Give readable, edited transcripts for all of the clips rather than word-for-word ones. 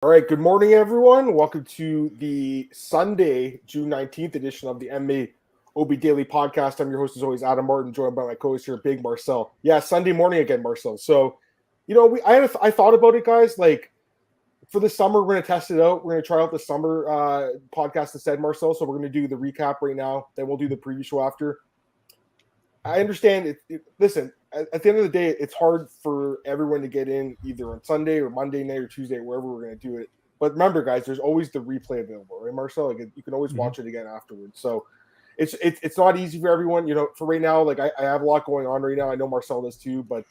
All right, good morning, everyone. Welcome to the Sunday, June 19th edition of the MMAOB Daily Podcast. I'm your host, as always, Adam Martin, joined by my co-host here, Big Marcel. Yeah, Sunday morning again, Marcel. So, I thought about it, guys. Like, for the summer, we're going to test it out. We're going to try out the summer podcast instead, Marcel. So we're going to do the recap right now. Then we'll do the preview show after. I understand. Listen, at the end of the day, it's hard for everyone to get in either on Sunday or Monday night or Tuesday, wherever we're going to do it. But remember, guys, there's always the replay available, right, Marcel? Like, you can always watch it again afterwards. So it's not easy for everyone. For right now, like I have a lot going on right now. I know Marcel does too, but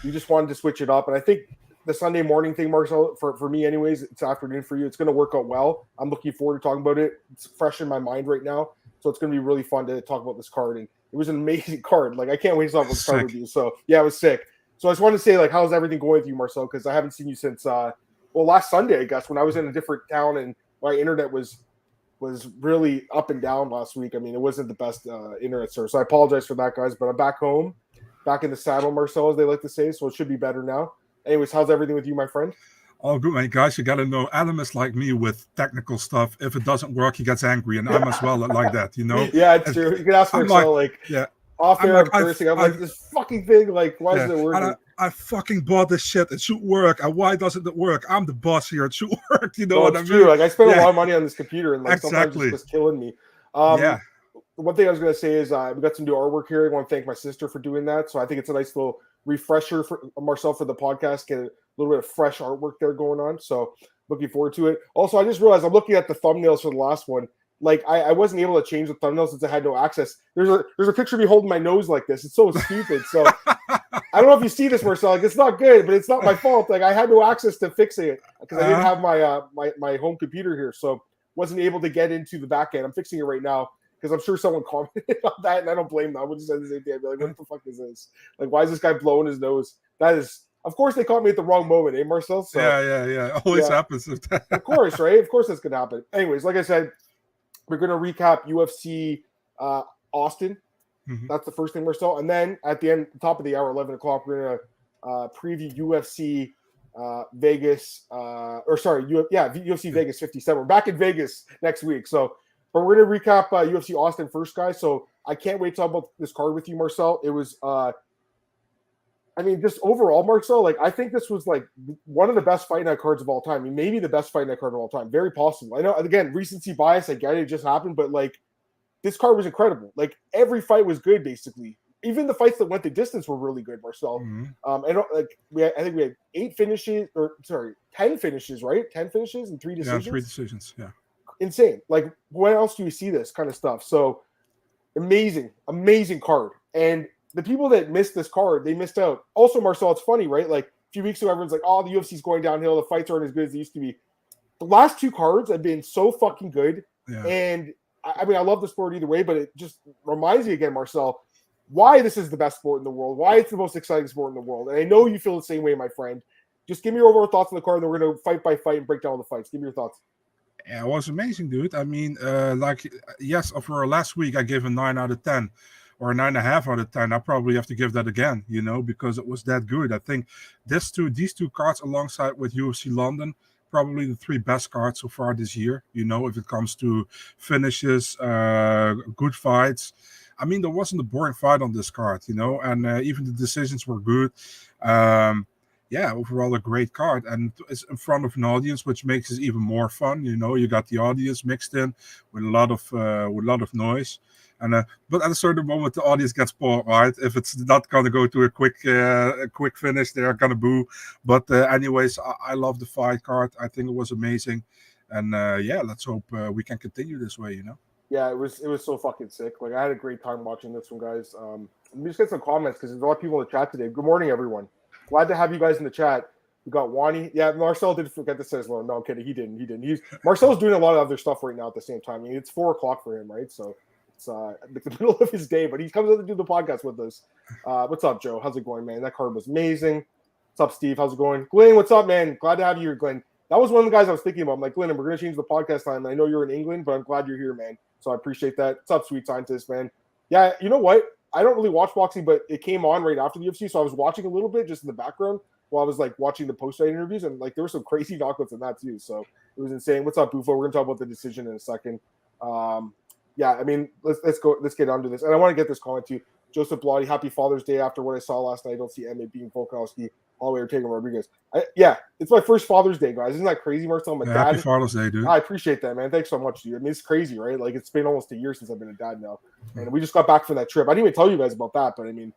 we just wanted to switch it up. And I think the Sunday morning thing, Marcel, for me anyways, it's afternoon for you. It's going to work out well. I'm looking forward to talking about it. It's fresh in my mind right now. So it's going to be really fun to talk about this card. And it was an amazing card. Like, I can't wait to talk about this card with you. So, yeah, it was sick. So I just wanted to say, like, how's everything going with you, Marcel? Because I haven't seen you since, last Sunday, I guess, when I was in a different town and my internet was really up and down last week. I mean, it wasn't the best internet service. So I apologize for that, guys. But I'm back home, back in the saddle, Marcel, as they like to say. So it should be better now. Anyways, how's everything with you, my friend? Oh, good, man. Guys, you got to know, Adam is like me with technical stuff. If it doesn't work, he gets angry, and I'm as well like that, Yeah, it's true. You can ask Marcel, off there, I'm cursing. I'm like, this fucking thing, like, why is it working? I fucking bought this shit. It should work. And why doesn't it work? I'm the boss here. It should work. You know what I mean? True. Like, I spent a lot of money on this computer, and like sometimes it's just killing me. One thing I was going to say is we got some new artwork here. I want to thank my sister for doing that. So I think it's a nice little refresher for Marcel for the podcast. Get a little bit of fresh artwork there going on. So looking forward to it. Also, I just realized I'm looking at the thumbnails for the last one. Like, I wasn't able to change the thumbnail since I had no access. There's a picture of me holding my nose like this. It's so stupid. So I don't know if you see this, Marcel. Like, it's not good, but it's not my fault. Like, I had no access to fixing it because I didn't have my home computer here, so wasn't able to get into the back end. I'm fixing it right now because I'm sure someone commented on that, and I don't blame them. I would just say the same thing. I'd be like, what the fuck is this? Like, why is this guy blowing his nose? That is. Of course, they caught me at the wrong moment, eh, Marcel? So, yeah. Always happens. Of course, right? Of course that's going to happen. Anyways, like I said, we're going to recap UFC Austin. Mm-hmm. That's the first thing, Marcel. And then at the end, top of the hour, 11 o'clock, we're going to preview UFC Vegas. UFC Vegas 57. We're back in Vegas next week. So, but we're going to recap UFC Austin first, guys. So I can't wait to talk about this card with you, Marcel. It was just overall, Marcel, like, I think this was, like, one of the best fight night cards of all time. I mean, maybe the best fight night card of all time. Very possible. I know, again, recency bias, I get it just happened, but, like, this card was incredible. Like, every fight was good, basically. Even the fights that went the distance were really good, Marcel. Mm-hmm. I think we had 10 finishes, right? 10 finishes and 3 decisions? Yeah, 3 decisions, yeah. Insane. Like, when else do you see this kind of stuff? So, amazing card. And the people that missed this card, they missed out. Also, Marcel, it's funny, right? Like, a few weeks ago, everyone's like, oh, the UFC's going downhill. The fights aren't as good as they used to be. The last 2 cards have been so fucking good. Yeah. And, I love the sport either way, but it just reminds me again, Marcel, why this is the best sport in the world, why it's the most exciting sport in the world. And I know you feel the same way, my friend. Just give me your overall thoughts on the card, and then we're going to fight by fight and break down all the fights. Give me your thoughts. Yeah, it was amazing, dude. I mean, for last week, I gave a 9 out of 10. Or a 9.5 out of 10. I probably have to give that again, because it was that good. I think these two cards alongside with UFC London, probably the 3 best cards so far this year, if it comes to finishes, good fights. I mean, there wasn't a boring fight on this card, and even the decisions were good. Overall a great card, and it's in front of an audience, which makes it even more fun. You got the audience mixed in with a lot of noise. And but at a certain moment, the audience gets bored, right? If it's not going to go to a quick finish, they're going to boo. But anyways, I love the fight card. I think it was amazing. And let's hope we can continue this way, Yeah, it was so fucking sick. Like, I had a great time watching this one, guys. Let me just get some comments because there's a lot of people in the chat today. Good morning, everyone. Glad to have you guys in the chat. We got Wani. Yeah, Marcel did forget to say his hello. No, I'm kidding. He didn't. Marcel's doing a lot of other stuff right now at the same time. I mean, it's 4 o'clock for him, right? So it's the middle of his day, but he comes out to do the podcast with us. What's up, Joe? How's it going, man? That card was amazing. What's up, Steve? How's it going? Glenn, what's up, man? Glad to have you here, Glenn. That was one of the guys I was thinking about. I'm like, Glenn, we're going to change the podcast time. I know you're in England, but I'm glad you're here, man. So I appreciate that. What's up, sweet scientist, man? Yeah, you know what? I don't really watch boxing, but it came on right after the UFC, so I was watching a little bit just in the background. while I was like watching the post-fight interviews, and like there were some crazy knockouts in that too. So it was insane. What's up, Bufo? We're gonna talk about the decision in a second. Yeah, I mean, let's get on to this, and I want to get this comment too. Joseph Blotti, happy Father's Day. After what I saw last night, I don't see Emmett being Volkanovski, Holloway, or Ortega Rodriguez. Yeah, it's my first Father's Day, guys. Isn't that crazy, Marcel? My dad. Happy Father's Day, dude. I appreciate that, man. Thanks so much, dude. I mean, it's crazy, right? Like, it's been almost a year since I've been a dad now, and we just got back from that trip. I didn't even tell you guys about that, but I mean,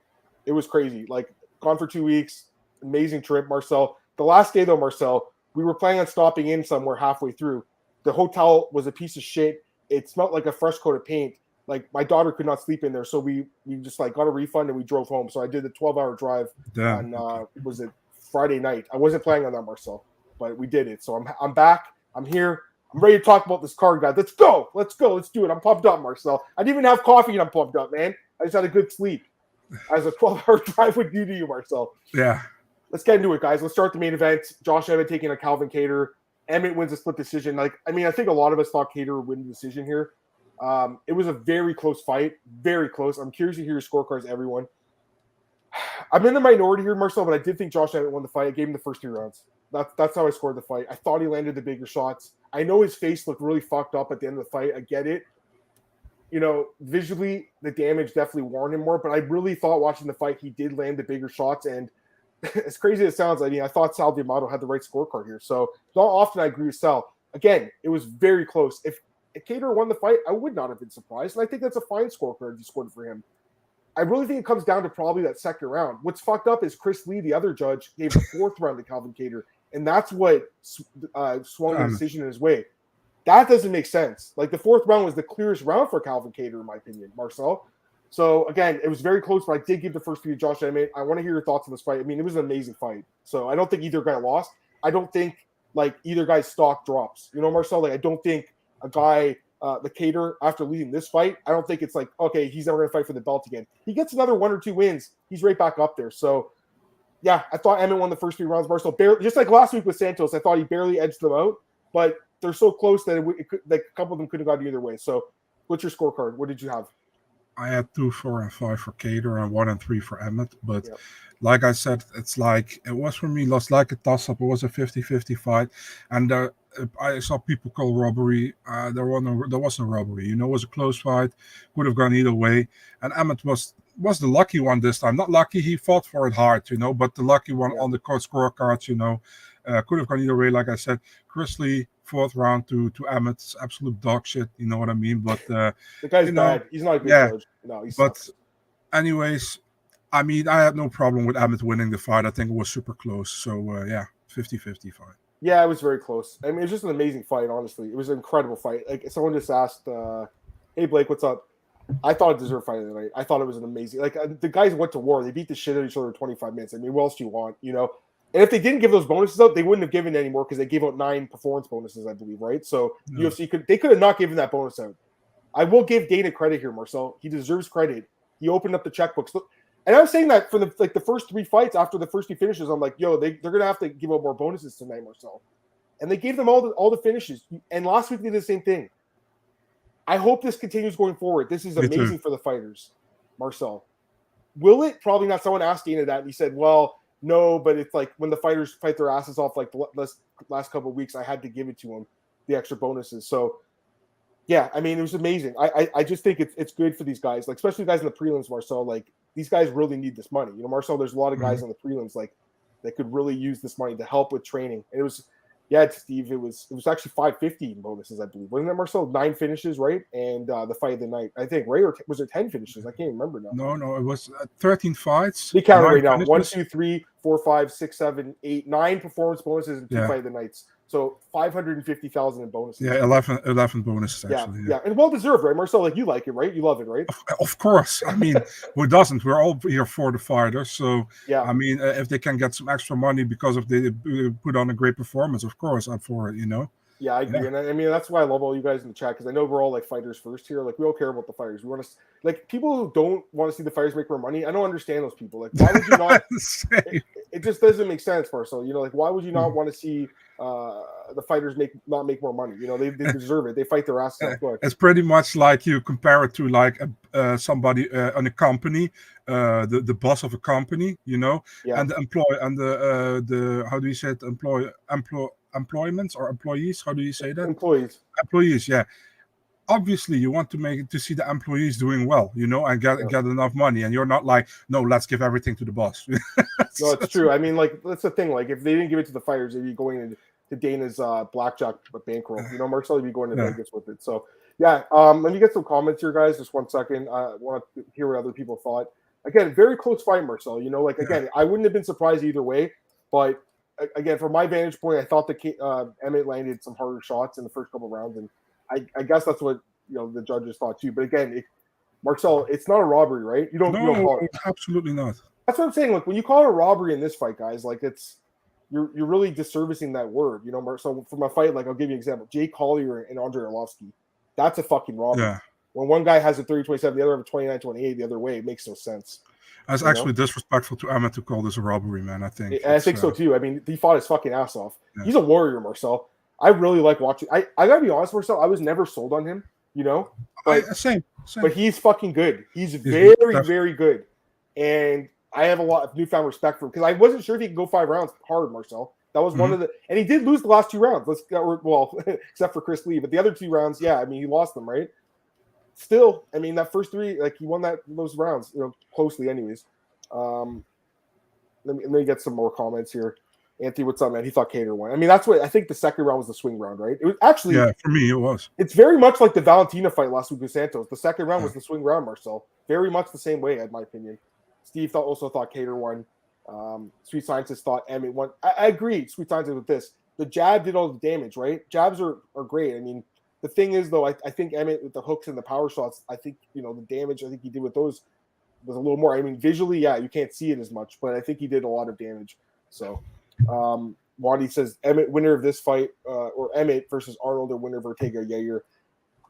it was crazy. Like, gone for 2 weeks, amazing trip, Marcel. The last day, though, Marcel, we were planning on stopping in somewhere halfway through. The hotel was a piece of shit. It smelled like a fresh coat of paint. Like, my daughter could not sleep in there, so we just like got a refund and we drove home. So I did the 12-hour drive on was it Friday night? I wasn't planning on that, Marcel, but we did it. So I'm back. I'm here. I'm ready to talk about this card, guys. Let's go. Let's do it. I'm pumped up, Marcel. I didn't even have coffee and I'm pumped up, man. I just had a good sleep. As a 12-hour drive would do to you, Marcel. Yeah. Let's get into it, guys. Let's start the main event. Josh Emmett taking a Calvin Kattar. Emmett wins a split decision. Like, I mean, I think a lot of us thought Kattar would win the decision here. It was a very close fight, very close. I'm curious to hear your scorecards, everyone. I'm in the minority here, Marcel, but I did think Josh Emmett won the fight. I gave him the first 3 rounds. That's how I scored the fight. I thought he landed the bigger shots. I know his face looked really fucked up at the end of the fight. I get it. You know, visually, the damage definitely warned him more, but I really thought watching the fight, he did land the bigger shots. And as crazy as it sounds, I mean, I thought Sal D'Amato had the right scorecard here. So not often I agree with Sal. Again, it was very close. If Kattar won the fight, I would not have been surprised. And I think that's a fine scorecard you scored for him. I really think it comes down to probably that second round. What's fucked up is Chris Lee, the other judge, gave the 4th round to Calvin Kattar. And that's what swung the decision in his way. That doesn't make sense. Like, the 4th round was the clearest round for Calvin Kattar, in my opinion, Marcel. So, again, it was very close, but I did give the first 3 to Josh Emmett. I want to hear your thoughts on this fight. I mean, it was an amazing fight. So I don't think either guy lost. I don't think, like, either guy's stock drops. You know, Marcel, like, I don't think a guy, the Kattar, after losing this fight, I don't think it's like, okay, he's never going to fight for the belt again. He gets another 1 or 2 wins, he's right back up there. So, yeah, I thought Emmett won the first 3 rounds. Marcel, barely, just like last week with Santos, I thought he barely edged them out, but they're so close that it could, like, a couple of them could have gone either way. So, what's your scorecard? What did you have? I had 2, 4, and 5 for Kattar and 1 and 3 for Emmett. But like I said, it's like, it was for me, lost like a toss-up. It was a 50-50 fight. And I saw people call robbery. There was no robbery. You know, it was a close fight. Could have gone either way. And Emmett was the lucky one this time. Not lucky, he fought for it hard, you know, but the lucky one on the court scorecards, you know. Could have gone either way, like I said. Chris Lee, 4th round to Emmett's absolute dog shit, you know what I mean? But the guy's bad. He's not a good judge. No, he's but anyways, I mean, I had no problem with Emmett winning the fight. I think it was super close. So 50-50 fight. Yeah, it was very close. I mean, it was just an amazing fight, honestly. It was an incredible fight. Like, someone just asked, hey, Blake, what's up? I thought it deserved fight of the night. I thought it was an amazing, like, the guys went to war. They beat the shit out of each other in 25 minutes. I mean, what else do you want, you know? And if they didn't give those bonuses out, they wouldn't have given any more because they gave out 9 performance bonuses, I believe, right? So UFC could have not given that bonus out. I will give Dana credit here, Marcel. He deserves credit. He opened up the checkbooks. And I was saying that for the first 3 fights after the first 2 finishes, I'm like, yo, they're gonna have to give out more bonuses tonight, Marcel. And they gave them all the finishes. And last week they did the same thing. I hope this continues going forward. This is amazing for the fighters, Marcel. Will it? Probably not. Someone asked Dana that, and he said, well, no, but it's like when the fighters fight their asses off like the last couple of weeks, I had to give it to them, the extra bonuses. So, yeah, I mean, it was amazing. I just think it's good for these guys, like especially guys in the prelims, Marcel. Like, these guys really need this money. You know, Marcel, there's a lot of guys on the prelims like that could really use this money to help with training. And it was, Steve, it was actually 550 in bonuses, I believe. Wasn't that, Marcel? 9 finishes, right? And the fight of the night, I think, right? Or was it 10 finishes? I can't remember now. No, it was 13 fights. They count right now. 1, 2, 3, 4, 5, 6, 7, 8, 9 performance bonuses and 2 fight of the nights. So 550,000 in bonuses. Yeah, 11 bonuses actually. Yeah, and well deserved, right, Marcel? Like, you like it, right? You love it, right? Of course. I mean, who doesn't? We're all here for the fighters. So yeah, I mean, if they can get some extra money because of they put on a great performance, of course, I'm for it. You know. Yeah, I agree, and I mean that's why I love all you guys in the chat because I know we're all like fighters first here. Like, we all care about the fighters. We want to like people who don't want to see the fighters make more money. I don't understand those people. Like, why would you not? it just doesn't make sense, Marcel. You know, like why would you not want to see the fighters not make more money? You know, they deserve it. They fight their asses off. Go ahead. It's pretty much like you compare it to like somebody in a company, the boss of a company, you know, and the how do you say it? Employments or employees? How do you say that? Employees, yeah. Obviously, you want to see the employees doing well, you know, and get enough money. And you're not like, no, let's give everything to the boss. No, it's true. I mean, like that's the thing. Like if they didn't give it to the fighters, they'd be going to Dana's blackjack bankroll. You know, Marcel would be going to Vegas with it. So yeah, let me get some comments here, guys. Just 1 second. I want to hear what other people thought. Again, very close fight, Marcel. You know, like again, I wouldn't have been surprised either way. But again, from my vantage point, I thought that Emmett landed some harder shots in the first couple of rounds, and I guess that's what the judges thought too. But again, Marcel, it's not a robbery, right? You don't call it. Absolutely not. That's what I'm saying. Like when you call it a robbery in this fight, guys, like you're really disservicing that word. You know, so from a fight, like I'll give you an example: Jay Collier and Andrei Arlovsky. That's a fucking robbery. Yeah. When one guy has a 30-27, the other have a 29-28 the other way, it makes no sense. It's actually disrespectful to Emmett to call this a robbery, man. I think so too. I mean, he fought his fucking ass off. Yeah. He's a warrior, Marcel. I really like watching. I gotta be honest, Marcel. I was never sold on him. You know, same. But he's fucking good. He's very, very good. And I have a lot of newfound respect for him because I wasn't sure if he could go 5 rounds hard, Marcel. That was one of the, and he did lose the last 2 rounds. Except for Chris Lee, but the other 2 rounds, yeah, I mean, he lost them, right? Still, I mean, that first 3, like he won those rounds, closely, anyways. Let me get some more comments here. Anthony, what's up, man? He thought Kattar won. I mean, that's what I think. The second round was the swing round, right? It was actually, yeah, for me, it was. It's very much like the Valentina fight last week with Santos. The second round was the swing round, Marcel. Very much the same way, in my opinion. Steve also thought Kattar won. Sweet Scientist thought Emmett won. I agree, Sweet Scientist, with this. The jab did all the damage, right? Jabs are great. I mean, the thing is, though, I think Emmett with the hooks and the power shots, I think, the damage I think he did with those was a little more. I mean, visually, yeah, you can't see it as much, but I think he did a lot of damage. So, Wadi says Emmett winner of this fight, or Emmett versus Arnold, or winner of Ortega Yair.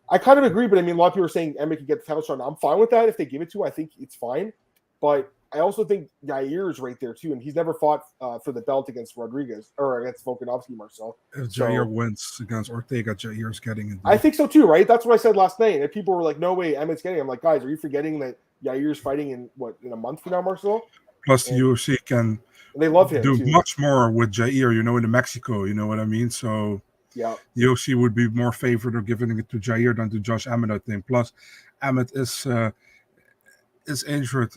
I kind of agree, but I mean, a lot of people are saying Emmett could get the title shot. I'm fine with that if they give it to. I think it's fine, but I also think Yair is right there too, and he's never fought for the belt against Rodriguez or against Volkanovski, Marcel. If Jair wins against Ortega, Jair's getting it. I think so too, right? That's what I said last night. And people were like, "No way, Emmett's getting it." I'm like, guys, are you forgetting that Yair's fighting in a month from now, Marcel? Plus, the UFC can they love him do too. much more with Jair, in Mexico. You know what I mean? So yeah, the UFC would be more favored of giving it to Jair than to Josh Emmett, I think. Plus, Emmett is injured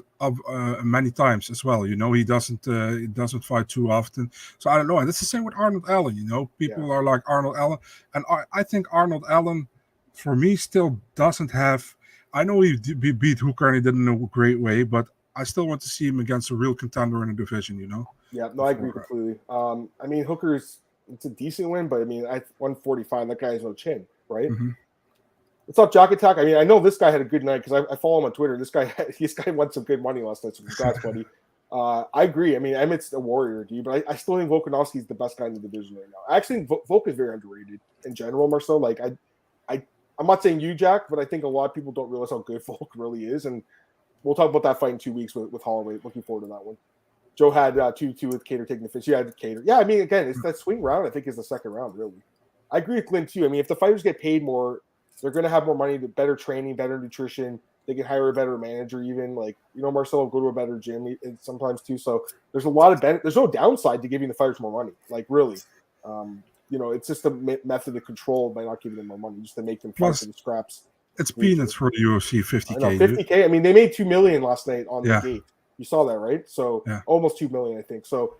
many times as well. He doesn't fight too often. So I don't know. And it's the same with Arnold Allen. People are like Arnold Allen, and I think Arnold Allen, for me, still doesn't have. I know he beat Hooker and he did it in a great way, but I still want to see him against a real contender in the division. Yeah, no, I agree completely. I mean, Hooker's it's a decent win, but I mean, 145. That guy has no chin, right? Mm-hmm. What's up, Jock Attack? I mean, I know this guy had a good night because I follow him on Twitter. This guy won some good money last night. So congrats, buddy. I agree. I mean, Emmett's a warrior, dude, but I still think Volkanovski's the best guy in the division right now. I actually think Volk is very underrated in general, Marcel. Like, I'm not saying you, Jack, but I think a lot of people don't realize how good Volk really is. And we'll talk about that fight in 2 weeks with Holloway. Looking forward to that one. Joe had 2-2 with Kattar taking the finish. Yeah, Kattar. Yeah, I mean, again, it's that swing round, I think, is the second round, really. I agree with Glenn, too. I mean, if the fighters get paid more, they're going to have more money, better training, better nutrition. They can hire a better manager even. Like, Marcel will go to a better gym sometimes too. So there's a lot of there's no downside to giving the fighters more money. Like, really. It's just a method of control by not giving them more money, just to make them fight for the scraps. It's peanuts for the UFC, 50K. I know, 50K. I mean, they made $2 million last night on the gate. You saw that, right? So almost $2 million, I think. So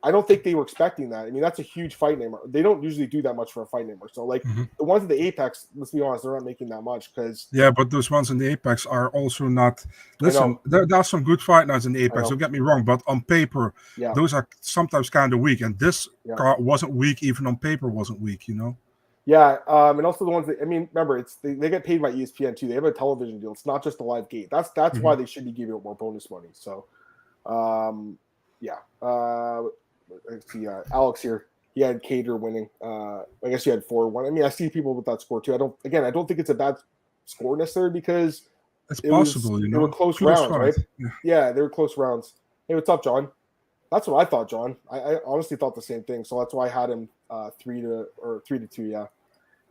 I don't think they were expecting that. I mean, that's a huge fight name. They don't usually do that much for a fight name. So, like, the ones at the Apex, let's be honest, they're not making that much because. Yeah, but those ones in the Apex are also not. Listen, there are some good fight nights in the Apex. Don't get me wrong, but on paper, those are sometimes kind of weak. And this card wasn't weak, even on paper wasn't weak. Yeah, and also the ones that remember, they get paid by ESPN too. They have a television deal. It's not just a live gate. That's why they should be giving out more bonus money. So, let's see, Alex here. He had Kattar winning. I guess he had 4-1. I mean, I see people with that score too. I don't think it's a bad score necessarily because it's possible. They were close rounds, right? Yeah, they were close rounds. Hey, what's up, John? That's what I thought, John. I honestly thought the same thing. So that's why I had him 3-2. Yeah,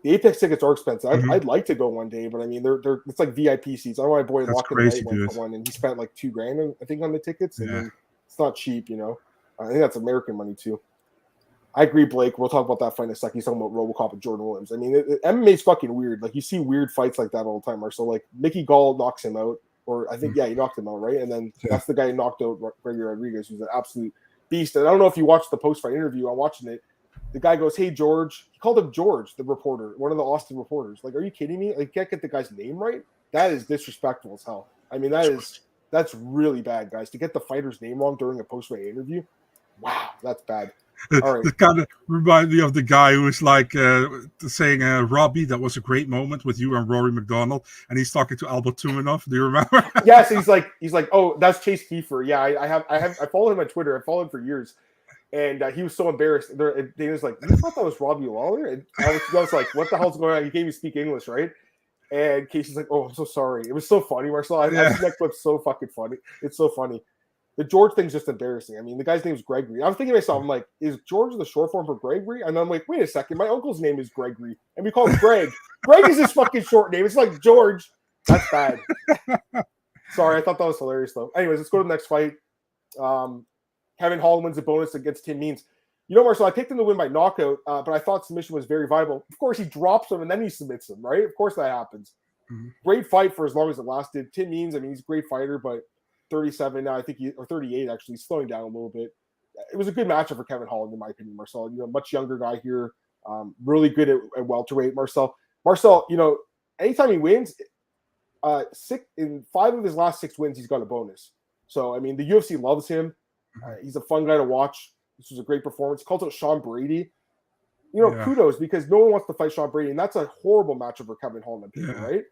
the Apex tickets are expensive. I'd like to go one day, but I mean, they're it's like VIP seats. I know my boy That's Lock in the Night crazy, went dude. for one, and he spent like $2,000, I think, on the tickets. I Yeah. mean, it's not cheap, you know. I think that's American money too. I agree, Blake. We'll talk about that fight in a second. He's talking about RoboCop and Jordan Williams. I mean, MMA's fucking weird. Like, you see weird fights like that all the time. Or so, like, Mickey Gall knocks him out, or I think, he knocked him out, right? And then that's the guy who knocked out Gregory Rodriguez, who's an absolute beast. And I don't know if you watched the post-fight interview. I'm watching it. The guy goes, "Hey, George." He called him George, the reporter, one of the Austin reporters. Like, are you kidding me? Like, can't get the guy's name right? That is disrespectful as hell. I mean, that's really bad, guys. To get the fighter's name wrong during a post-fight interview, wow, that's bad. All right. It kind of reminds me of the guy who was like saying, "Robbie, that was a great moment with you and Rory McDonald," and he's talking to Albert Tumanov. Do you remember? Yes, he's like, "Oh, that's Chase Kiefer." Yeah, I follow him on Twitter. I followed him for years, and he was so embarrassed. He was like, "You thought that was Robbie Lawler?" And I was like, "What the hell's going on?" He can't even speak English, right? And Casey's like, "Oh, I'm so sorry." It was so funny, Marcel. I've seen that clip. So fucking funny. It's so funny. The George thing's just embarrassing. I mean, the guy's name is Gregory. I was thinking to myself, I'm like, is George the short form for Gregory? And I'm like, wait a second, my uncle's name is Gregory, and we call him Greg. Greg is his fucking short name. It's like George. That's bad. Sorry, I thought that was hilarious, though. Anyways, let's go to the next fight. Kevin Holland wins a bonus against Tim Means. You know, Marcel, I picked him to win by knockout, but I thought submission was very viable. Of course, he drops him, and then he submits him, right? Of course that happens. Mm-hmm. Great fight for as long as it lasted. Tim Means, I mean, he's a great fighter, but 37 now, I think, or 38 actually, he's slowing down a little bit. It was a good matchup for Kevin Holland, in my opinion, Marcel. You know, much younger guy here, really good at welterweight. Marcel, you know, anytime he wins, in 5 of his last 6 wins, he's got a bonus. So, I mean, the UFC loves him. He's a fun guy to watch. This was a great performance. Calls out Sean Brady. You know, kudos, because no one wants to fight Sean Brady, and that's a horrible matchup for Kevin Holland, right?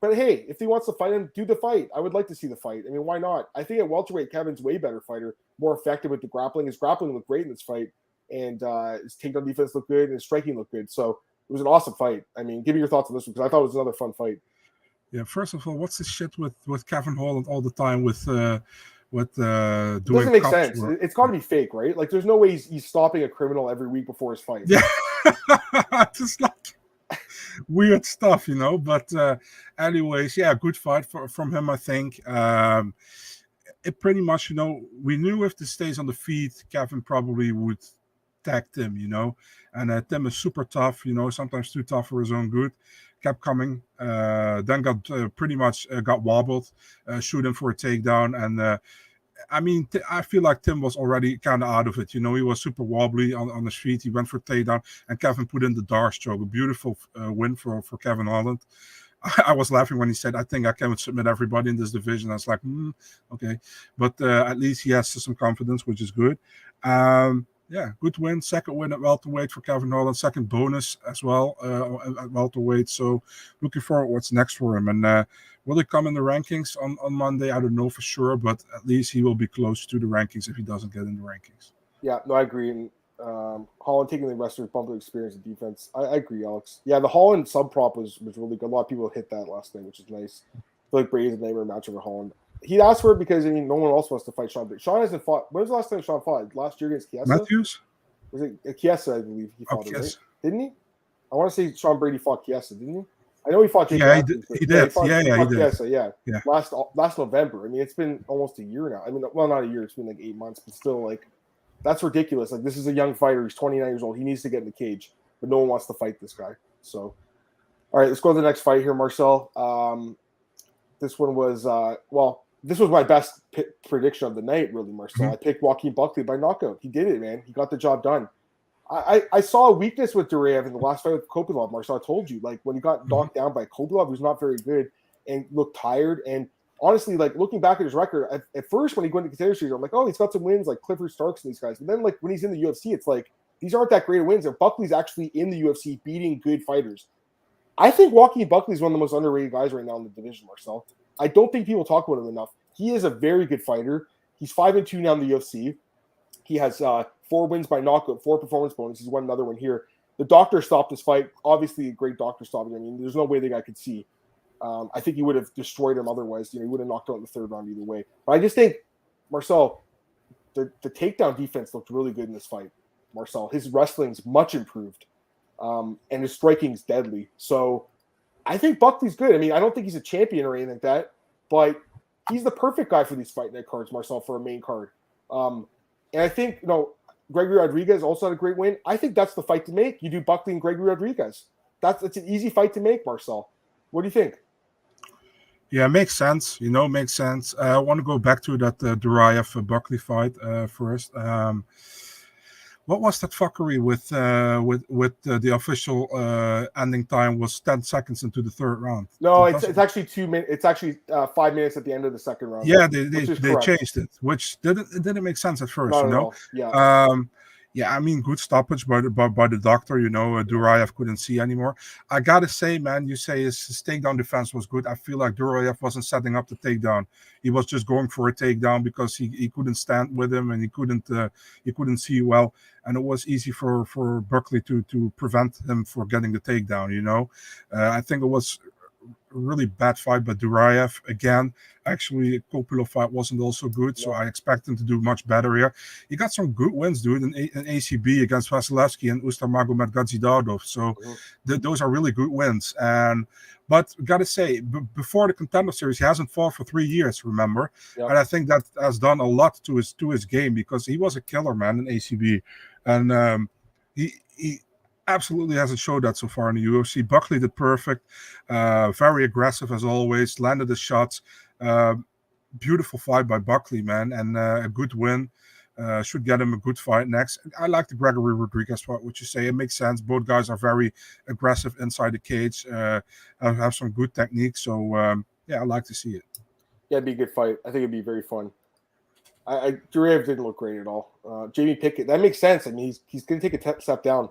But hey, if he wants to fight him, do the fight. I would like to see the fight. I mean, why not? I think at welterweight, Kevin's way better fighter, more effective with the grappling. His grappling looked great in this fight, and his takedown defense looked good, and his striking looked good. So it was an awesome fight. I mean, give me your thoughts on this one, because I thought it was another fun fight. Yeah, first of all, what's this shit with Kevin Holland all the time with doing it doesn't make sense. It's got to be fake, right? Like, there's no way he's stopping a criminal every week before his fight. Yeah, just like weird stuff, you know. But anyways, yeah, good fight from him, I think. It pretty much, you know, we knew if this stays on the feet, Kevin probably would tag Tim, you know. And Tim is super tough, you know, sometimes too tough for his own good. Kept coming, then got pretty much got wobbled, shooting for a takedown. And I mean, I feel like Tim was already kind of out of it. You know, he was super wobbly on the street. He went for takedown, and Kevin put in the Darce choke. A beautiful win for Kevin Holland. I was laughing when he said, "I think I can submit everybody in this division." I was like, okay. But at least he has some confidence, which is good. Yeah, good win. Second win at welterweight for Calvin Holland. Second bonus as well at welterweight. So looking forward what's next for him. And will he come in the rankings on Monday? I don't know for sure, but at least he will be close to the rankings if he doesn't get in the rankings. Yeah, no, I agree. And Holland taking the wrestler's bump of experience and defense. I agree, Alex. Yeah, the Holland sub prop was really good. A lot of people hit that last night, which is nice. I feel like Brady's a nightmare match over Holland. He asked for it because, I mean, no one else wants to fight Sean. But Sean hasn't fought. When was the last time Sean fought? Last year against Chiesa? Matthews? Was it Chiesa, I believe he fought him, right? Didn't he? I want to say Sean Brady fought Chiesa, didn't he? I know he fought Jake Matthews. He did. He did. Chiesa, yeah. Last November. I mean, it's been almost a year now. I mean, well, not a year. It's been like 8 months, but still, like, that's ridiculous. Like, this is a young fighter. He's 29 years old. He needs to get in the cage, but no one wants to fight this guy. So, all right, let's go to the next fight here, Marcel. This one was, this was my best prediction of the night, really, Marcel. I picked Joaquin Buckley by knockout. He did it, man. He got the job done. I saw a weakness with Duraev in the last fight with Kopylov, Marcel. I told you, like, when he got knocked down by Kopylov, who's not very good and looked tired. And honestly, like, looking back at his record, at first when he went to contender series, I'm like, oh, he's got some wins like Clifford Starks and these guys. But then, like, when he's in the UFC, it's like, these aren't that great of wins. And Buckley's actually in the UFC beating good fighters. I think Joaquin Buckley is one of the most underrated guys right now in the division, Marcel. I don't think people talk about him enough. He is a very good fighter. He's 5-2 now in the UFC. He has 4 wins by knockout, 4 performance bonuses. He's won another one here. The doctor stopped this fight. Obviously, a great doctor stopping. I mean, there's no way the guy could see. I think he would have destroyed him otherwise. You know, he would have knocked out in the 3rd round either way. But I just think, Marcel, the takedown defense looked really good in this fight, Marcel. His wrestling's much improved, and his striking's deadly. So I think Buckley's good. I mean, I don't think he's a champion or anything like that, but he's the perfect guy for these fight night cards, Marcel, for a main card. And I think, Gregory Rodriguez also had a great win. I think that's the fight to make. You do Buckley and Gregory Rodriguez. It's an easy fight to make, Marcel. What do you think? Yeah, makes sense. Makes sense. I want to go back to that Duraev Buckley fight first. What was that fuckery with the official ending time was 10 seconds into the third round? No, it's actually 2 minutes. It's actually 5 minutes at the end of the second round. Yeah, they changed it, which didn't make sense at first. Not at all. Yeah. Yeah, I mean, good stoppage by the doctor. Duraev couldn't see anymore. I gotta say, man, you say his takedown defense was good. I feel like Duraev wasn't setting up the takedown. He was just going for a takedown because he couldn't stand with him and he couldn't see well, and it was easy for Buckley to prevent him for getting the takedown. I think it was a really bad fight by Duraev. Again, actually, Kopilov fight wasn't also good, so I expect him to do much better here. He got some good wins, dude, in ACB against Vasilevsky and Ustamagomed Gadzhidardov. So those are really good wins. But gotta say, before the Contender Series, he hasn't fought for 3 years, remember? Yep. And I think that has done a lot to his game because he was a killer, man, in ACB. And he absolutely hasn't showed that so far in the UFC. Buckley did perfect, very aggressive as always, landed the shots. Beautiful fight by Buckley, man, and a good win. Should get him a good fight next. I like the Gregory Rodriguez fight, what you say. It makes sense. Both guys are very aggressive inside the cage, have some good technique. So, I like to see it. Yeah, it'd be a good fight. I think it'd be very fun. Duraev didn't look great at all. Jamie Pickett, that makes sense. I mean, he's going to take a step down.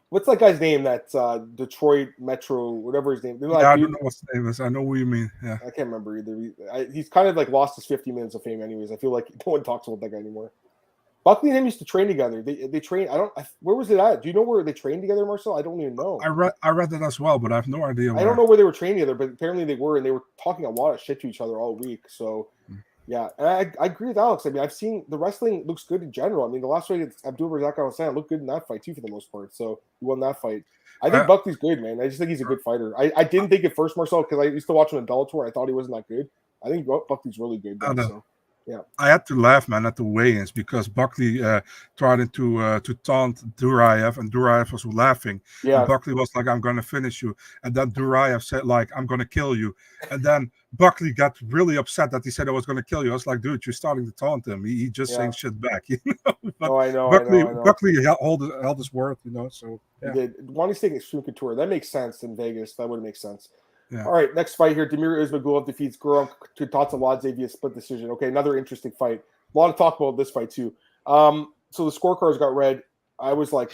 What's that guy's name? That Detroit Metro, whatever his name. I don't know what his name is. I know what you mean. Yeah, I can't remember either. He's kind of like lost his 50 minutes of fame, anyways. I feel like no one talks about that guy anymore. Buckley and him used to train together. They train. Where was it at? Do you know where they trained together, Marcel? I don't even know. I read that as well, but I have no idea. I don't know where they were training together, but apparently they were, and they were talking a lot of shit to each other all week. So. Yeah, and I agree with Alex. I mean, I've seen the wrestling looks good in general. I mean, the last fight Abdul Razak Al-Hassan looked good in that fight too for the most part. So he won that fight. I think Buckley's good, man. I just think he's a good fighter. I didn't think at first, Marcel, because I used to watch him in Bellator. I thought he wasn't that good. I think Buckley's really good. So, yeah. I had to laugh, man, at the weigh-ins because Buckley tried to taunt Duraev, and Duraev was laughing. Yeah. And Buckley was like, "I'm going to finish you," and then Duraev said, "Like, I'm going to kill you," and then Buckley got really upset that he said I was going to kill you. I was like, "Dude, you're starting to taunt him. He just saying shit back, But I know. Buckley held his word, So yeah. He did. Wanting to take Extreme Couture, that makes sense in Vegas. That would make sense. Yeah. All right, next fight here. Damir Ismagulov defeats Guram Kutaladze via split decision. Okay, another interesting fight. A lot of talk about this fight too. So the scorecards got read. I was like,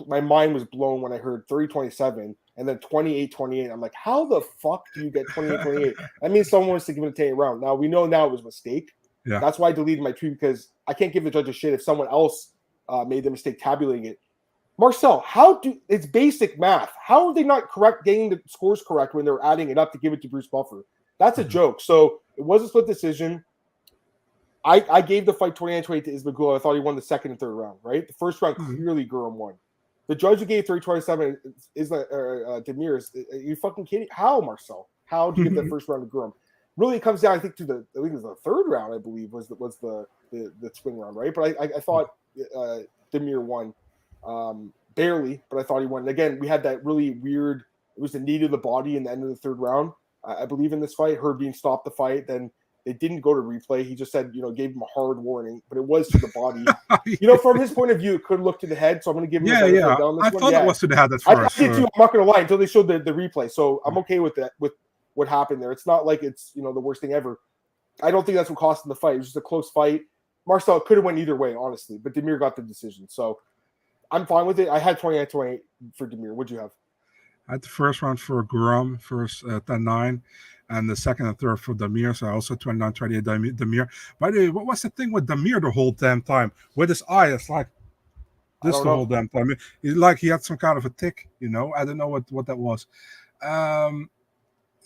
my mind was blown when I heard 30-27 and then 28-28. I'm like, how the fuck do you get 28-28? That means someone wants to give it a 10 round. Now we know now it was a mistake. Yeah. That's why I deleted my tweet because I can't give the judge a shit if someone else made the mistake tabulating it. Marcel, it's basic math. How are they not getting the scores correct when they're adding it up to give it to Bruce Buffer? That's a joke. So it was a split decision. I gave the fight 29-28 to Ismagulov. I thought he won the second and third round, right? The first round, clearly Guram won. The judge who gave 30-27 is Damir. Are you fucking kidding? How, Marcel? How do you give that first round to Guram? Really, it comes down, I think, to I think it was the third round, I believe, was the swing round, right? But I thought Damir won. Barely, but I thought he won. And again, we had that really weird, it was the knee to the body in the end of the third round, I believe, in this fight. Herb Dean stopped the fight, then they didn't go to replay. He just said, gave him a hard warning, but it was to the body. From his point of view, it could look to the head, so I'm going to give him I thought it was to the head at first. I did too. I'm not going to lie until they showed the replay, so I'm okay with that, with what happened there. It's not like it's, the worst thing ever. I don't think that's what cost him the fight. It was just a close fight. Marcel could have went either way, honestly, but Damir got the decision, so I'm fine with it. I had 28-28 for Damir. What'd you have? I had the first round for Guram, first 10-9, and the second and third for Damir. So I also 29-28 Damir. By the way, what was the thing with Damir the whole damn time? With his eye, it's like this the whole damn time. It's like he had some kind of a tick, I don't know what that was.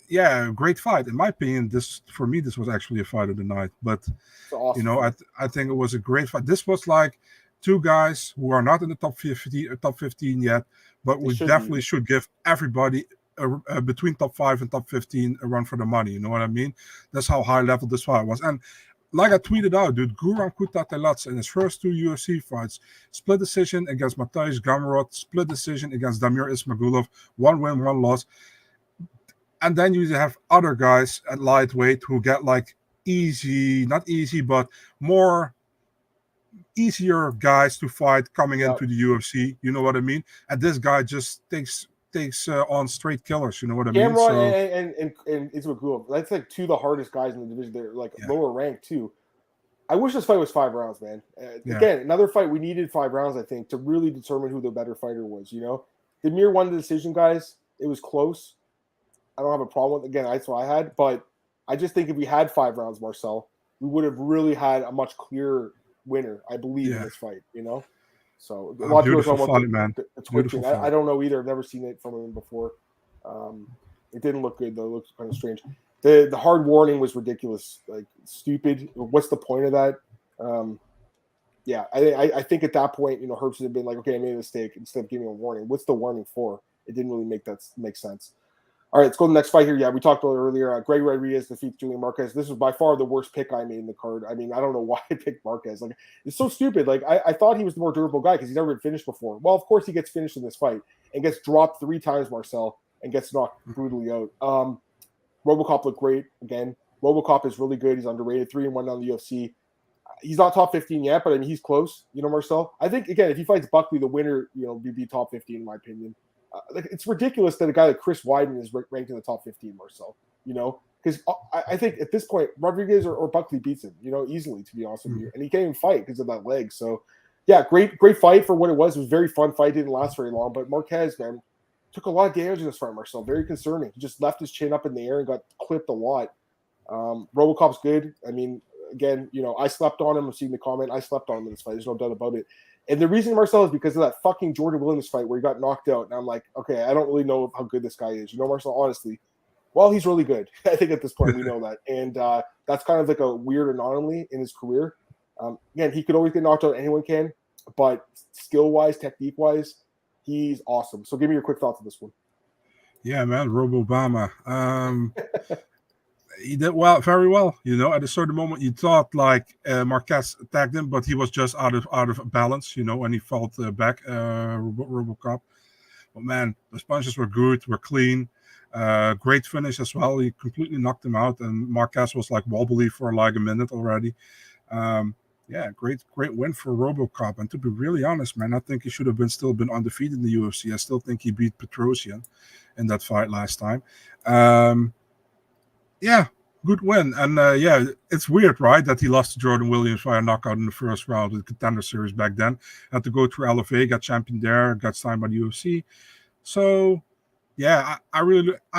yeah, great fight. In my opinion, this was actually a fight of the night. But It's an awesome I fight. think it was a great fight. This was like two guys who are not in the top 15 yet, but They we should be. definitely should give everybody between top 5 and top 15 a run for the money. You know what I mean? That's how high level this fight was. And like I tweeted out, dude, Guram Kutatelats in his first 2 UFC fights, split decision against Mateusz Gamrot, split decision against Damir Ismagulov, 1 win, 1 loss. And then you have other guys at lightweight who get like not easy, but more easier guys to fight coming Yeah. into the UFC. You know what I mean? And this guy just takes on straight killers. You know what I mean? Cameron So and Ismagulov. That's like two of the hardest guys in the division. They're like yeah, lower ranked too. I wish this fight was 5 rounds, man. yeah, Again, another fight we needed 5 rounds, I think, to really determine who the better fighter was. Demir won the decision, guys. It was close. I don't have a problem with. Again, that's what I had, but I just think if we had 5 rounds, Marcel, we would have really had a much clearer winner. I believe in this fight. So a lot of people are talking fight, about man. the twitching. I don't know either. I've never seen it from him before. It didn't look good though. It looked kind of strange. The hard warning was ridiculous, like stupid. What's the point of that? Yeah, I think at that point, Herbst should have been like, okay, I made a mistake instead of giving a warning. What's the warning for? It didn't really make sense. All right, let's go to the next fight here. Yeah, we talked about it earlier. Greg Rodriguez defeats Julian Marquez. This was by far the worst pick I made in the card. I mean, I don't know why I picked Marquez. Like, it's so stupid. Like, I thought he was the more durable guy because he's never been finished before. Well, of course he gets finished in this fight and gets dropped 3 times, Marcel, and gets knocked brutally out. RoboCop looked great again. RoboCop is really good. He's underrated. 3-1 on the UFC. He's not top 15 yet, but I mean, he's close, Marcel. I think, again, if he fights Buckley, the winner, would be top 15 in my opinion. It's ridiculous that a guy like Chris Weidman is ranked in the top 15, Marcel, because I think at this point, Rodriguez or Buckley beats him, easily, to be honest with you. And he can't even fight because of that leg. So, yeah, great fight for what it was. It was a very fun fight. Didn't last very long. But Marquez, man, took a lot of damage in this fight, Marcel. Very concerning. He just left his chin up in the air and got clipped a lot. RoboCop's good. I mean, again, I slept on him. I've seen the comment. I slept on him in this fight. There's no doubt about it. And the reason, Marcel, is because of that fucking Jordan Williams fight where he got knocked out. And I'm like, okay, I don't really know how good this guy is. Marcel, honestly, well, he's really good. I think at this point we know that. And that's kind of like a weird anomaly in his career. Again, he could always get knocked out. Anyone can. But skill-wise, technique-wise, he's awesome. So give me your quick thoughts on this one. Yeah, man, Robo-Obama. He did very well. At a certain moment, you thought like Marquez attacked him, but he was just out of balance. And he fell back. RoboCop. But man, those punches were good, were clean. Great finish as well. He completely knocked him out, and Marquez was like wobbly for like a minute already. Yeah, great win for RoboCop. And to be really honest, man, I think he should have still been undefeated in the UFC. I still think he beat Petrosian in that fight last time. Yeah, good win. And yeah, it's weird, right, that he lost to Jordan Williams via knockout in the first round of the Contender Series back then. Had to go through LFA, got champion there, got signed by the UFC. So yeah, I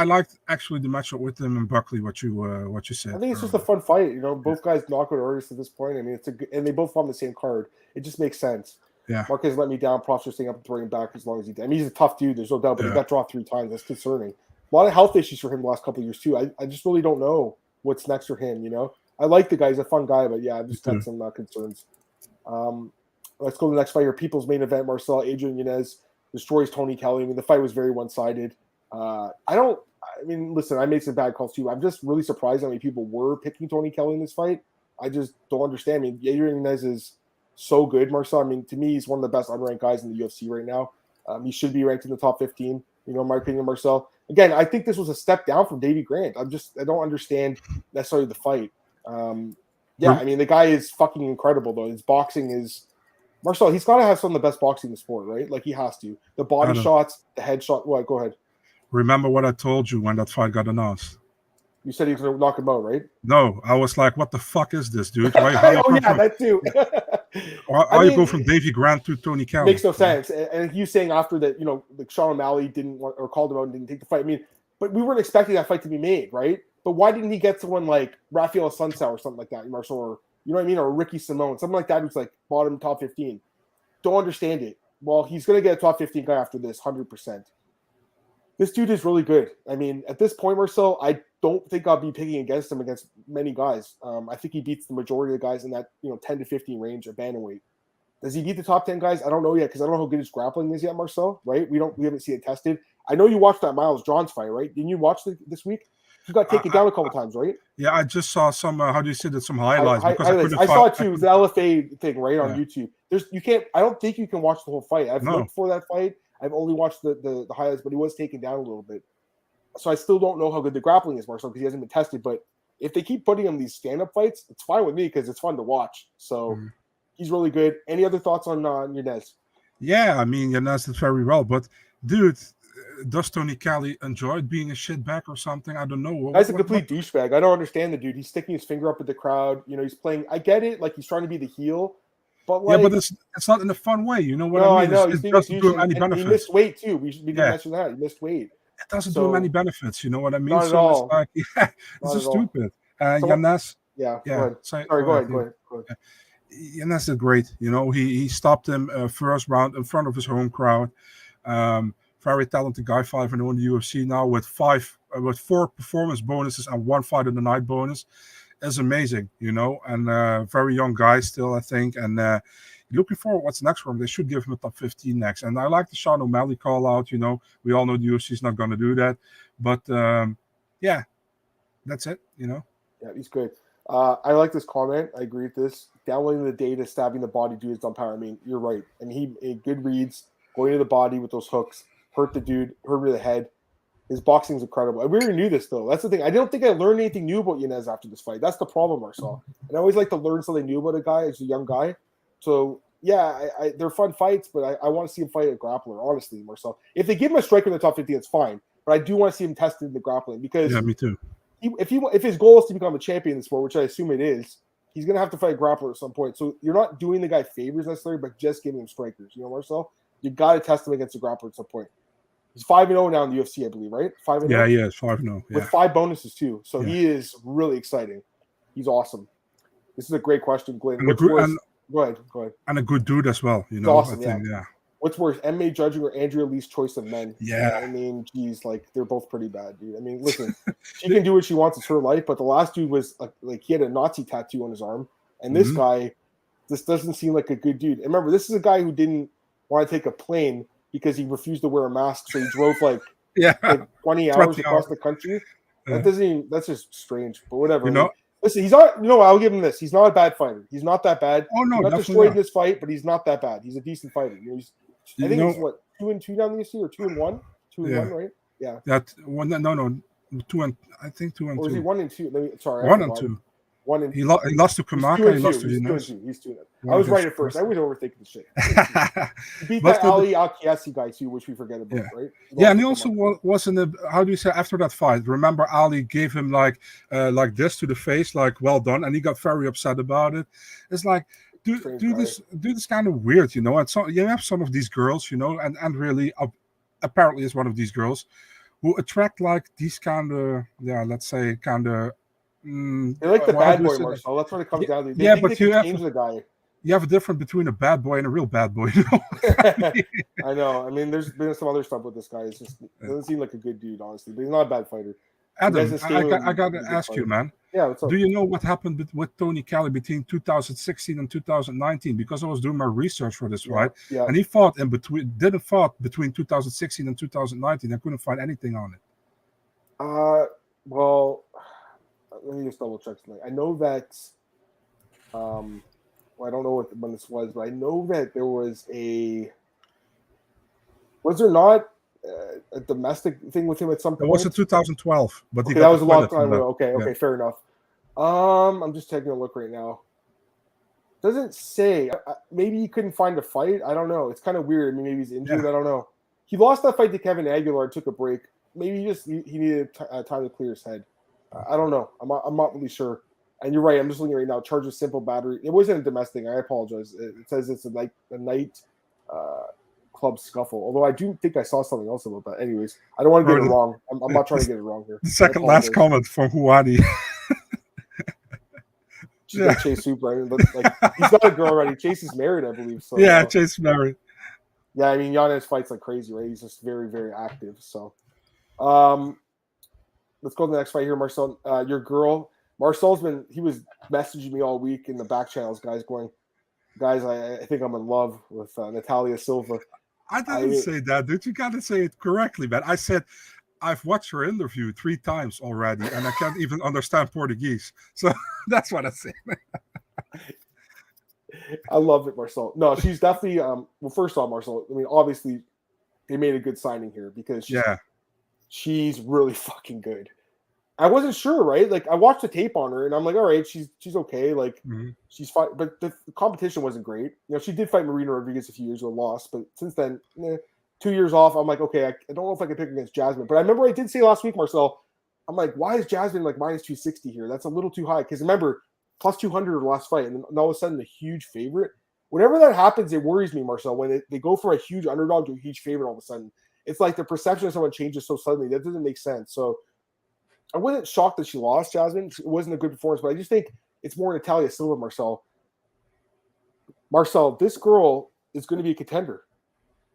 liked actually the matchup with him and Buckley. What you said. I think it's just a fun fight. Both guys knockout artists at this point. I mean, and they both fought on the same card. It just makes sense. Yeah. Marquez let me down. Props for staying up and throwing back as long as he did. I mean, he's a tough dude. There's no doubt, but he got dropped 3 times. That's concerning. A lot of health issues for him the last couple of years too. I just really don't know what's next for him. I like the guy; he's a fun guy, but yeah, I've just got some concerns. Let's go to the next fight here. People's main event: Marcel Adrian Yanez destroys Tony Kelly. I mean, the fight was very one-sided. Listen, I made some bad calls too. I'm just really surprised how many people were picking Tony Kelly in this fight. I just don't understand. I mean, Adrian Yanez is so good, Marcel. I mean, to me, he's one of the best unranked guys in the UFC right now. He should be ranked in the top 15. In my opinion, Marcel. Again, I think this was a step down from Davey Grant. I don't understand necessarily the fight. Yeah, I mean, the guy is fucking incredible, though. His boxing is... Marcel, he's got to have some of the best boxing in the sport, right? Like, he has to. The body shots, the headshot... What? Go ahead. Remember what I told you when that fight got announced? You said he was going to knock him out, right? No, I was like, what the fuck is this, dude? That too. How you go from Davey Grant to Tony Kelly? Makes no sense. And you saying after that, like Sean O'Malley didn't want, or called him out and didn't take the fight. I mean, but we weren't expecting that fight to be made, right? But why didn't he get someone like Rafael Sunsao or something like that, Marcel, or you know what I mean, or Ricky Simone, something like that who's like bottom top 15? Don't understand it. Well, he's going to get a top 15 guy after this, 100%. This dude is really good. I mean, at this point, Marcel, I don't think I'll be picking against him against many guys. I think he beats the majority of the guys in that 10 to 15 range of bantamweight. Does he beat the top 10 guys? I don't know yet because I don't know how good his grappling is yet, Marcel. Right? We haven't seen it tested. I know you watched that Miles Johns fight, right? Didn't you watch this week? He got taken down a couple times, right? Yeah, I just saw some. How do you say that? Some highlights. I saw it too. The LFA thing, right, on YouTube. You can't. I don't think you can watch the whole fight. I've looked for that fight. I've only watched the highlights, but he was taken down a little bit. So I still don't know how good the grappling is, Marcel, because he hasn't been tested. But if they keep putting him these stand-up fights, it's fine with me because it's fun to watch. So he's really good. Any other thoughts on Yanez? Yeah, I mean, Yanez did very well. But, dude, does Tony Kelly enjoy being a shitbag or something? I don't know. Guy's a complete douchebag. I don't understand the dude. He's sticking his finger up at the crowd. He's playing. I get it. Like, he's trying to be the heel. But but it's not in a fun way. You know what I mean? I know. It doesn't do him any benefits. He missed weight, too. We didn't mention that. He missed weight. It doesn't do him any benefits. You know what I mean? Not at all. It's like, it's just stupid. Yanez. Yeah. Yeah. Go ahead. Yanez is great. He stopped him first round in front of his home crowd. Very talented guy, 5-0 in the UFC now with 4 performance bonuses and 1 fight of the night bonus. Is amazing, and very young guy still, I think. And looking forward what's next for him. They should give him a top 15 next. And I like the Sean O'Malley call out. We all know the UFC is not going to do that. But yeah, that's it. Yeah, he's good. I like this comment. I agree with this. Downloading the data, stabbing the body, do his dumb power. I mean, you're right. And he good reads, going to the body with those hooks, hurt the dude, hurt me the head. His boxing's incredible. We already knew this, though. That's the thing. I don't think I learned anything new about Yanez after this fight. That's the problem, Marcel. And I always like to learn something new about a guy as a young guy. So, yeah, they're fun fights, but I want to see him fight a grappler, honestly, Marcel. If they give him a striker in the top 50, it's fine. But I do want to see him tested in the grappling because me too. If his goal is to become a champion in the sport, which I assume it is, he's going to have to fight a grappler at some point. So you're not doing the guy favors necessarily, but just giving him strikers. Marcel? You got to test him against a grappler at some point. He's 5-0 now in the UFC, I believe, right? 5-0? Yeah, it's 5-0. With 5 bonuses, too. So he is really exciting. He's awesome. This is a great question, Glenn. Go ahead. And a good dude as well, awesome, I think, yeah. What's worse, MMA judging or Andrea Lee's choice of men? Yeah. I mean, geez, they're both pretty bad, dude. I mean, listen, she can do what she wants. It's her life. But the last dude was, he had a Nazi tattoo on his arm. And this guy, this doesn't seem like a good dude. And remember, this is a guy who didn't want to take a plane because he refused to wear a mask, so he drove 20 hours across the country. That's just strange, but whatever. Listen, he's not. I'll give him this. He's not a bad fighter. He's not that bad. Oh no, he got destroyed in this fight, but he's not that bad. He's a decent fighter. I think he's 2-2 down the UFC or 2-1, 2-1, right? Yeah. That one. No, 2 I think 2-2. Or is he 1-2? Sorry, 1-2. He lost to Kamaka. He lost to Yanez. He's 2-2. I was right at first. I was overthinking the shit. He beat that Ali Al-Kiasi guy too, which we forget about, right? Yeah, and he also was in the. How do you say after that fight? Remember, Ali gave him like this to the face, like well done, and he got very upset about it. It's like do this kind of weird, And so you have some of these girls, and really apparently is one of these girls who attract like these kind of let's say kind of. They like the bad boy, Marcel. That's what it comes down to. But you change the guy. You have a difference between a bad boy and a real bad boy. I know. I mean, there's been some other stuff with this guy. It doesn't seem like a good dude, honestly. But he's not a bad fighter. Adam, I got to ask you, man. Yeah, what's up? Do you know what happened with Tony Kelly between 2016 and 2019? Because I was doing my research for this fight, and he fought between 2016 and 2019. I couldn't find anything on it. Well. Let me just double check something. I know that, I don't know when this was, but I know that there was was there not a domestic thing with him at some point? It was in 2012, but that was a long time ago. Okay, fair enough. I'm just taking a look right now. Doesn't say. Maybe he couldn't find a fight. I don't know. It's kind of weird. I mean, maybe he's injured. I don't know. He lost that fight to Kevin Aguilar and took a break. Maybe he needed time to clear his head. I don't know. I'm not really sure. And you're right. I'm just looking right now. Charge of simple battery. It wasn't a domestic. I apologize. It says it's a night club scuffle. Although I do think I saw something else about that. Anyways, I don't want to get it wrong. I'm not trying to get it wrong here. The second last comment from Huadi. She's got Chase Super. He's got a girl already. Chase is married, I believe. So Chase is married. Yeah, I mean, Yanez fights like crazy, right? He's just very, very active. So. Let's go to the next fight here, Marcel. Your girl, he was messaging me all week in the back channels, guys, I think I'm in love with Natalia Silva. I didn't say that, dude. You got to say it correctly, man. I said, I've watched her interview 3 times already, and I can't even understand Portuguese. So that's what I said. I love it, Marcel. No, she's definitely, well, first off, Marcel, I mean, obviously, they made a good signing here because she's really fucking good. I wasn't sure, right? Like, I watched the tape on her, and I'm like, all right, she's okay. Like, she's fine. But the competition wasn't great. You know, she did fight Marina Rodriguez a few years ago, lost. But since then, 2 years off, I'm like, okay, I don't know if I can pick against Jasmine. But I remember I did say last week, Marcel, I'm like, why is Jasmine like minus 260 here? That's a little too high. Because remember, plus 200 in the last fight, and then all of a sudden, a huge favorite. Whenever that happens, it worries me, Marcel, when they go for a huge underdog to a huge favorite all of a sudden. It's like the perception of someone changes so suddenly. That doesn't make sense. So I wasn't shocked that she lost, Jasmine. It wasn't a good performance, but I just think it's more Natalia Silva, Marcel. Marcel, this girl is going to be a contender.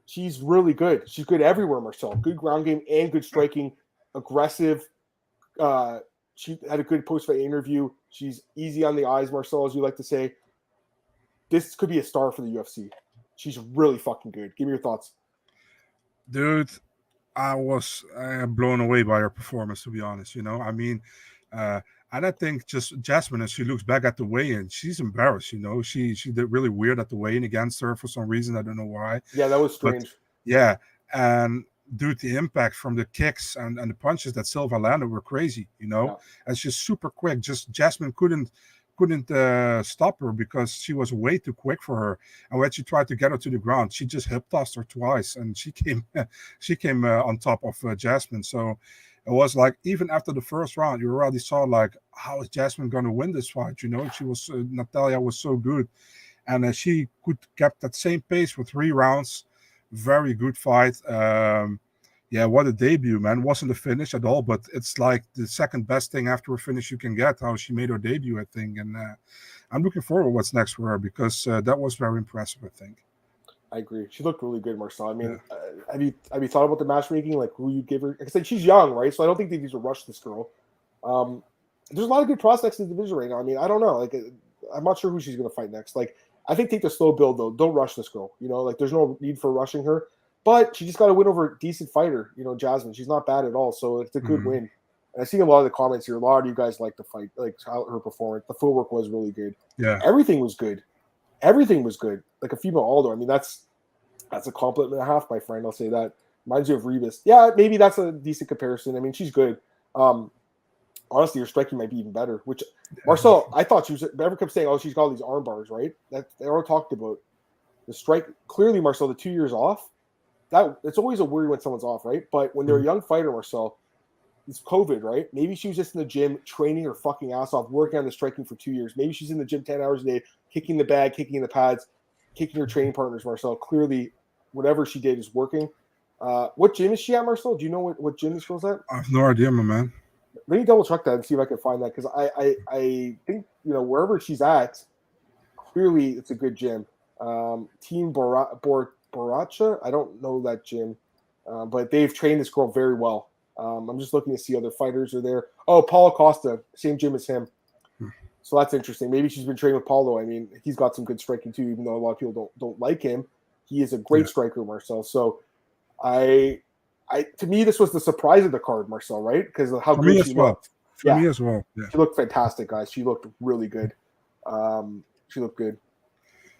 She's really good. She's good everywhere, Marcel. Good ground game and good striking, aggressive. She had a good post-fight interview. She's easy on the eyes, Marcel, as you like to say. This could be a star for the UFC. She's really fucking good. Give me your thoughts. Dude, I was blown away by her performance, to be honest. You know, I mean, and I think just Jasmine, as she looks back at the weigh-in, she's embarrassed. You know, she did really weird at the weigh-in against her for some reason. I don't know why. Yeah, that was strange. But, yeah, and dude, the impact from the kicks and the punches that Silva landed were crazy. You know, and she's super quick. Just Jasmine couldn't stop her because she was way too quick for her. And when she tried to get her to the ground, she just hip tossed her twice, and she came on top of Jasmine. So it was like, even after the first round, you already saw like, how is Jasmine going to win this fight? You know, Natalia was so good, and she could kept that same pace for 3 rounds. Very good fight. Yeah, what a debut, man. Wasn't a finish at all, but it's like the second best thing after a finish you can get, how she made her debut, I think. And I'm looking forward to what's next for her, because that was very impressive, I think. I agree. She looked really good, Marcel. I mean, have you thought about the matchmaking, like who you give her? Because like, she's young, right? So I don't think they need to rush this girl. There's a lot of good prospects in the division right now. I mean, I don't know. Like, I'm not sure who she's going to fight next. Like, I think take the slow build, though. Don't rush this girl. You know, like, there's no need for rushing her. But she just got to win over a decent fighter, you know, Jasmine. She's not bad at all, so it's a good win. And I see a lot of the comments here. A lot of you guys like the fight, like how her performance. The footwork was really good. Yeah, everything was good. Everything was good. Like a female Aldo. I mean, that's a compliment and a half, my friend. I'll say that. Reminds you of Rebus. Yeah, maybe that's a decent comparison. I mean, she's good. Honestly, her striking might be even better. Which Marcel, I thought she was. Everyone kept saying, "Oh, she's got all these arm bars," right? That they all talked about the strike. Clearly, Marcel, the 2 years off. It's always a worry when someone's off, right? But when they're a young fighter, Marcel, it's COVID, right? Maybe she was just in the gym training her fucking ass off, working on the striking for 2 years. Maybe she's in the gym 10 hours a day, kicking the bag, kicking the pads, kicking her training partners, Marcel. Clearly, whatever she did is working. What gym is she at, Marcel? Do you know what gym this girl's at? I have no idea, my man. Let me double check that and see if I can find that, because I think, you know, wherever she's at, clearly it's a good gym. Team Boracha, I don't know that gym, but they've trained this girl very well. I'm just looking to see other fighters are there. Oh, Paulo Costa, same gym as him. So that's interesting. Maybe she's been training with Paulo. I mean, he's got some good striking too, even though a lot of people don't like him. He is a great striker, Marcel. So to me, this was the surprise of the card, Marcel, right? Because of how good she looked. For me as well. Yeah. She looked fantastic, guys. She looked really good. She looked good.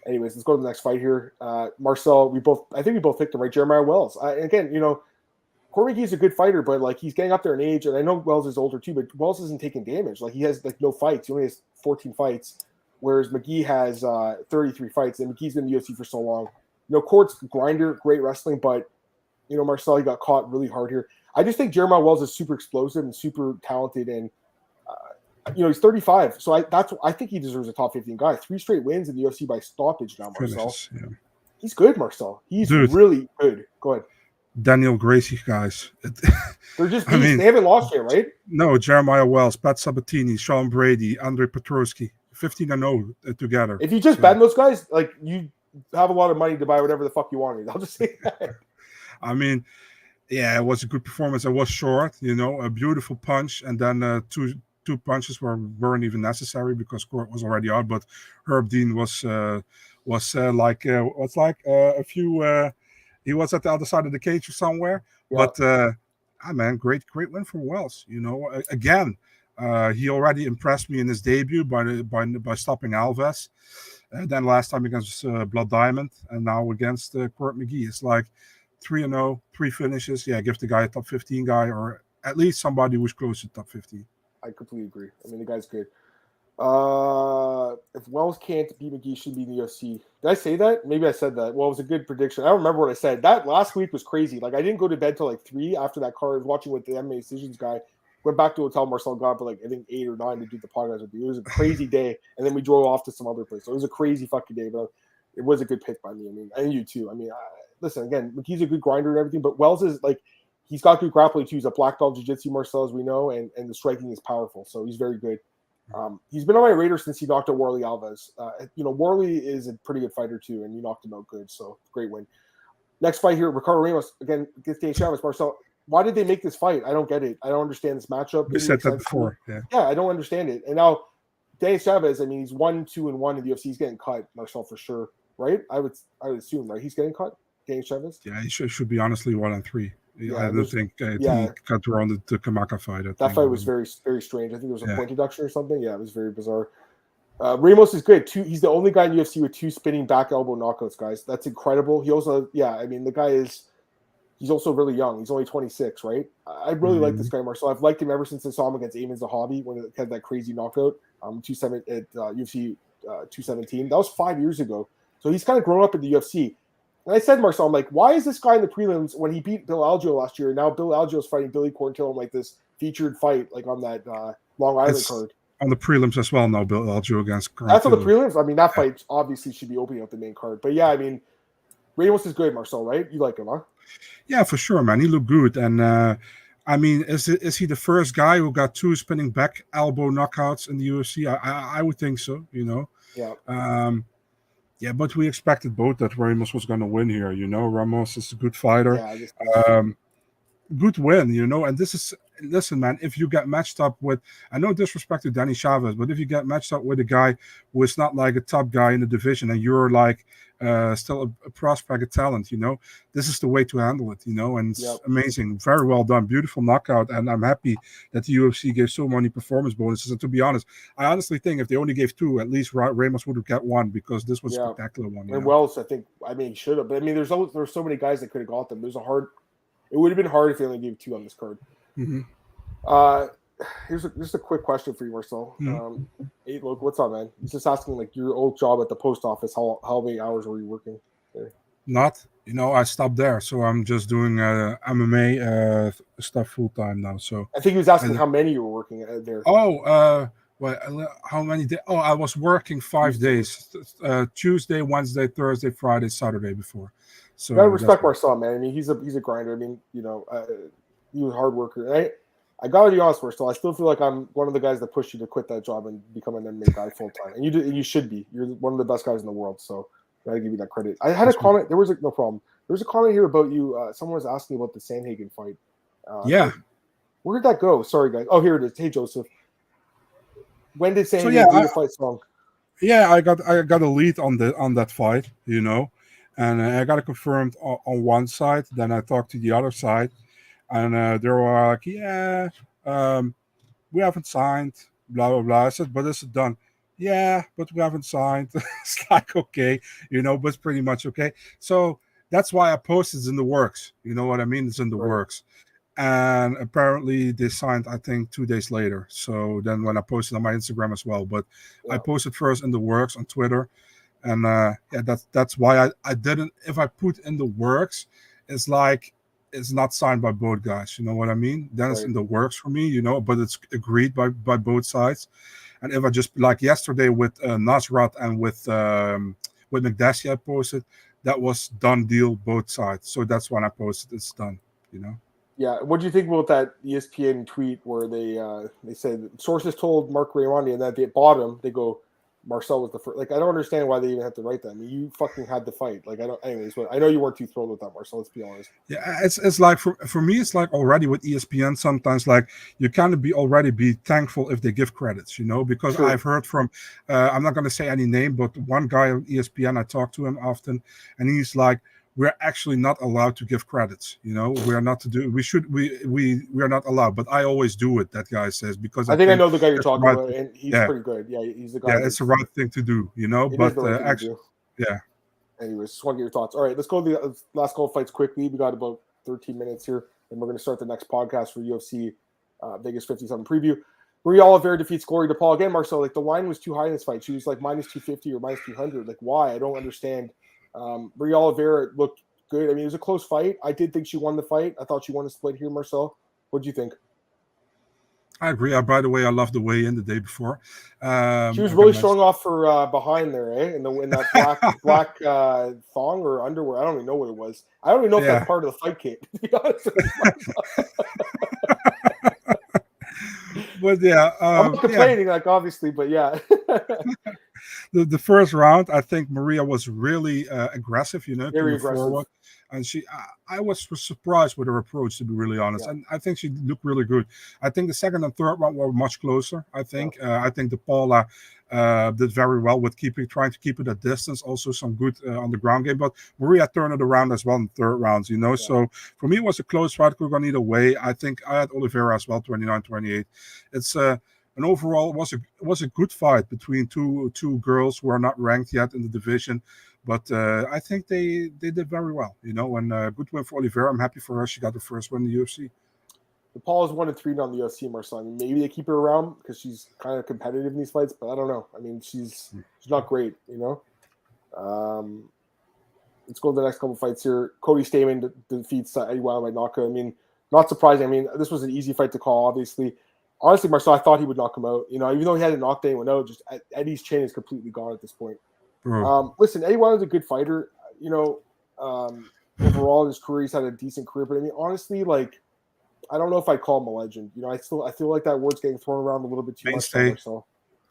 Anyways, let's go to the next fight here. Marcel, I think we both picked him, right? Jeremiah Wells. Again, you know, Corey McGee's a good fighter, but like he's getting up there in age, and I know Wells is older too, but Wells isn't taking damage. Like he has like no fights. He only has 14 fights, whereas McGee has 33 fights, and McGee's been in the UFC for so long. You know, Court's grinder, great wrestling, but you know, Marcel, he got caught really hard here. I just think Jeremiah Wells is super explosive and super talented, and you know, he's 35, so I think he deserves a top 15 guy. 3 straight wins in the UFC by stoppage now, Marcel. He's good, Marcel. He's really good. Go ahead. Daniel Gracie, guys. They're just beasts. They haven't lost yet, right? No, Jeremiah Wells, Pat Sabatini, Sean Brady, Andre Petrosky, 15-0 together. If you just bet those guys, like you have a lot of money to buy whatever the fuck you want. I'll just say that. I mean, Yeah, it was a good performance. It was short, a beautiful punch, and then two punches weren't even necessary because Court was already out. But Herb Dean was a few. He was at the other side of the cage or somewhere. Yeah. But man, great win for Wells. Again, he already impressed me in his debut by stopping Alves. And then last time against Blood Diamond, and now against Court McGee. It's like 3-0, 3 finishes. Yeah, give the guy a top 15 guy, or at least somebody who's close to top 15. I completely agree. I mean, the guy's good. If Wells can't beat McGee, should be in the UFC. Did I say that? Maybe I said that. Well, it was a good prediction. I don't remember what I said. That last week was crazy. Like, I didn't go to bed till like 3 after that card. I was watching with the MMA Decisions guy. Went back to a hotel. Marcel got up at like, I think 8 or 9 to do the podcast with you. It was a crazy day. And then we drove off to some other place. So it was a crazy fucking day, but it was a good pick by me. I mean, and you too. I mean, listen, again, McGee's a good grinder and everything, but Wells is like, he's got good grappling too. He's a black belt jiu-jitsu, Marcel, as we know, and the striking is powerful. So he's very good. He's been on my radar since he knocked out Warley Alves. Warley is a pretty good fighter too, and he knocked him out good. So great win. Next fight here, Ricardo Ramos again against Dane Chavez. Marcel, why did they make this fight? I don't get it. I don't understand this matchup. We said that before. Yeah, I don't understand it. And now Dane Chavez, I mean, he's 1-2-1 in the UFC. He's getting cut, Marcel, for sure, right? I would assume, right? He's getting cut, Dane Chavez. Yeah, he should be honestly 1-3. Yeah, I don't think he cut around the Kamaka fight. That fight was very, very strange. I think there was a point deduction or something. Yeah, it was very bizarre. Ramos is good. He's the only guy in UFC with 2 spinning back elbow knockouts, guys. That's incredible. He also, I mean, the guy he's also really young. He's only 26, right? I really like this guy, Marcel. I've liked him ever since I saw him against Eamon Zahabi when he had that crazy knockout, 2-7 at UFC 217. That was 5 years ago. So he's kind of grown up in the UFC. And I said, Marcel, I'm like, why is this guy in the prelims when he beat Bill Algeo last year? And now Bill Algeo is fighting Billy Quarantillo in like this featured fight, like on that Long Island card. On the prelims as well now, Bill Algeo against Quarantillo. That's on the prelims? I mean, that fight obviously should be opening up the main card. But yeah, I mean, Ramos is good, Marcel, right? You like him, huh? Yeah, for sure, man. He looked good. And I mean, is he the first guy who got 2 spinning back elbow knockouts in the UFC? I would think so, Yeah. Yeah, but we expected both that Ramos was going to win here. Ramos is a good fighter. Yeah, good win, and this is, listen, man, if you get matched up with, I no disrespect to Danny Chavez, but if you get matched up with a guy who is not like a top guy in the division and you're like still a prospect, a talent, this is the way to handle it, and it's amazing. Very well done. Beautiful knockout. And I'm happy that the UFC gave so many performance bonuses. And to be honest, I honestly think if they only gave 2, at least Ramos would have got 1 because this was a spectacular one. And Wells, he should have. But I mean, there's so many guys that could have got them. It would have been hard if they only gave 2 on this card. Mm-hmm. Here's just a quick question for you, Marcel. Mm-hmm. Look, what's up, man? He's just asking, like, your old job at the post office. How many hours were you working there? Not, I stopped there, so I'm just doing MMA stuff full time now. So I think he was asking how many you were working there. Oh, how many days? Oh, I was working 5 days: Tuesday, Wednesday, Thursday, Friday, Saturday before. So I respect Marcel, man. I mean, he's a grinder. I mean, he was a hard worker. I gotta be honest, Marcel. I still feel like I'm one of the guys that pushed you to quit that job and become an MMA guy full time. And you should be. You're one of the best guys in the world. So I gotta give you that credit. I had a comment. There was no problem. There was a comment here about you. Someone was asking about the Sandhagen fight. Where did that go? Sorry, guys. Oh, here it is. Hey, Joseph. When did Sandhagen do the fight song? Yeah, I got a lead on that fight, and I got it confirmed on one side. Then I talked to the other side, and they were like, we haven't signed, blah blah blah. I said, but is it done? Yeah, but we haven't signed. It's like, okay, but it's pretty much okay. So that's why I posted it's in the works. You know what I mean? It's in the works. And apparently they signed, I think, 2 days later. So then when I posted on my Instagram as well, but I posted first in the works on Twitter. And that's why I didn't, if I put in the works, it's like, it's not signed by both guys. You know what I mean? Then it's in the works for me, but it's agreed by both sides. And if I just, like yesterday with Nasrat and with McDassie, I posted, that was done deal, both sides. So that's when I posted, it's done, Yeah, what do you think about that ESPN tweet where they said sources told Mark Raimondi and that they bought him? They go, Marcel was the first. Like, I don't understand why they even have to write that. I mean, you fucking had the fight. Like, I don't. Anyways, but I know you weren't too thrilled with that, Marcel. Let's be honest. Yeah, it's like for me, it's like already with ESPN. Sometimes like you kind of be thankful if they give credits, because Sure. I've heard from I'm not going to say any name, but one guy on ESPN, I talk to him often, and he's like, we're actually not allowed to give credits. We're not to do. We are not allowed. But I always do it. That guy says, because I think I know the guy you're talking about, and he's yeah. pretty good. Yeah, he's the guy. Yeah, it's the right thing to do. It but is the right thing actually, to do. yeah. Anyways, just want to get your thoughts. All right, let's go to the last couple of fights quickly. We got about 13 minutes here, and we're going to start the next podcast for UFC Vegas 57 preview. Maria Oliveira defeats Glory DePaul. Again, Marcel, like the line was too high in this fight. She was like minus 250 or minus 200. Like, why? I don't understand. Maria Oliveira looked good. I mean, it was a close fight. I did think she won the fight. I thought she won the split here, Marcel. What do you think? I agree. By the way, I loved the weigh-in the day before. She was really showing off for behind there, eh? In that black thong or underwear. I don't even know what it was. I don't even know if that's part of the fight kit, to be honest with you. But yeah, I'm not complaining, like obviously, but yeah. The first round, I think Maria was really aggressive, Very aggressive. Forward. And I was surprised with her approach, to be really honest. Yeah. And I think she looked really good. I think the second and third round were much closer. I think the Paula did very well with trying to keep it at distance. Also some good on the ground game. But Maria turned it around as well in the third round, Yeah. So for me, it was a close fight. Could have gone either way. I think I had Oliveira as well, 29-28. It's and overall, it was a good fight between two girls who are not ranked yet in the division. But I think they did very well, and good win for Oliveira. I'm happy for her. She got the first win in the UFC. Paul is 1-3 on the UFC, Marcel. I mean, maybe they keep her around because she's kind of competitive in these fights, but I don't know. I mean, she's not great, Let's go to the next couple of fights here. Cody Stamann defeats Eddie Wilder by knockout. I mean, not surprising. I mean, this was an easy fight to call, obviously. Honestly, Marcel, I thought he would knock him out. Even though he hadn't knocked anyone out, just Eddie's chin is completely gone at this point. Listen, Eddie Wilder's a good fighter. Overall in his career, he's had a decent career. But I mean, honestly, like, I don't know if I'd call him a legend. I feel like that word's getting thrown around a little bit too much.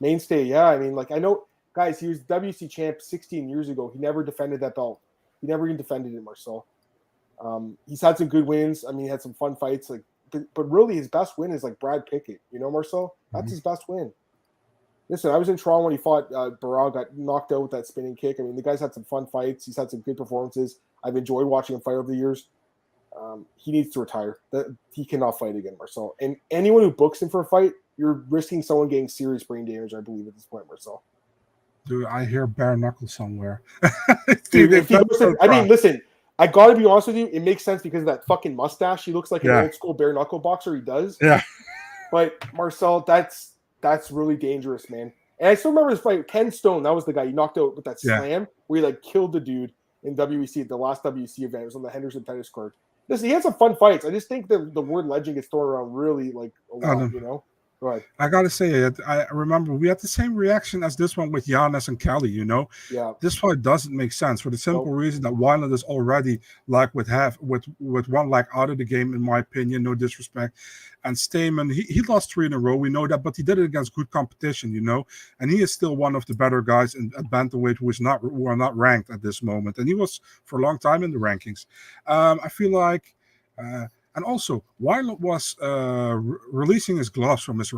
Mainstay, yeah. I mean, like, I know, guys, he was WC champ 16 years ago. He never defended that belt. He never even defended it, Marcel. He's had some good wins. I mean, he had some fun fights. Like, but really, his best win is like Brad Pickett. Marcel? That's his best win. Listen, I was in Toronto when he fought Barral, got knocked out with that spinning kick. I mean, the guy's had some fun fights. He's had some good performances. I've enjoyed watching him fight over the years. He needs to retire. He cannot fight again, Marcel. And anyone who books him for a fight, you're risking someone getting serious brain damage, I believe, at this point, Marcel. Dude, I hear bare knuckle somewhere. Dude, listen, I got to be honest with you. It makes sense because of that fucking mustache. He looks like an old school bare knuckle boxer. He does. Yeah. But, Marcel, that's really dangerous, man. And I still remember this fight. Ken Stone, that was the guy he knocked out with that slam where he, like, killed the dude in WEC at the last WEC event. It was on the Henderson tennis court. Listen, he had some fun fights. I just think that the word legend gets thrown around really, like, a lot, Go ahead. I got to say, I remember we had the same reaction as this one with Giannis and Kelly, Yeah. This fight doesn't make sense for the simple reason that Wineland is already, like, with one leg out of the game, in my opinion, no disrespect. And Stamann, he lost 3 in a row. We know that, but he did it against good competition, And he is still one of the better guys at bantamweight who are not ranked at this moment. And he was for a long time in the rankings. I feel like... and also, Wineland was releasing his gloves from his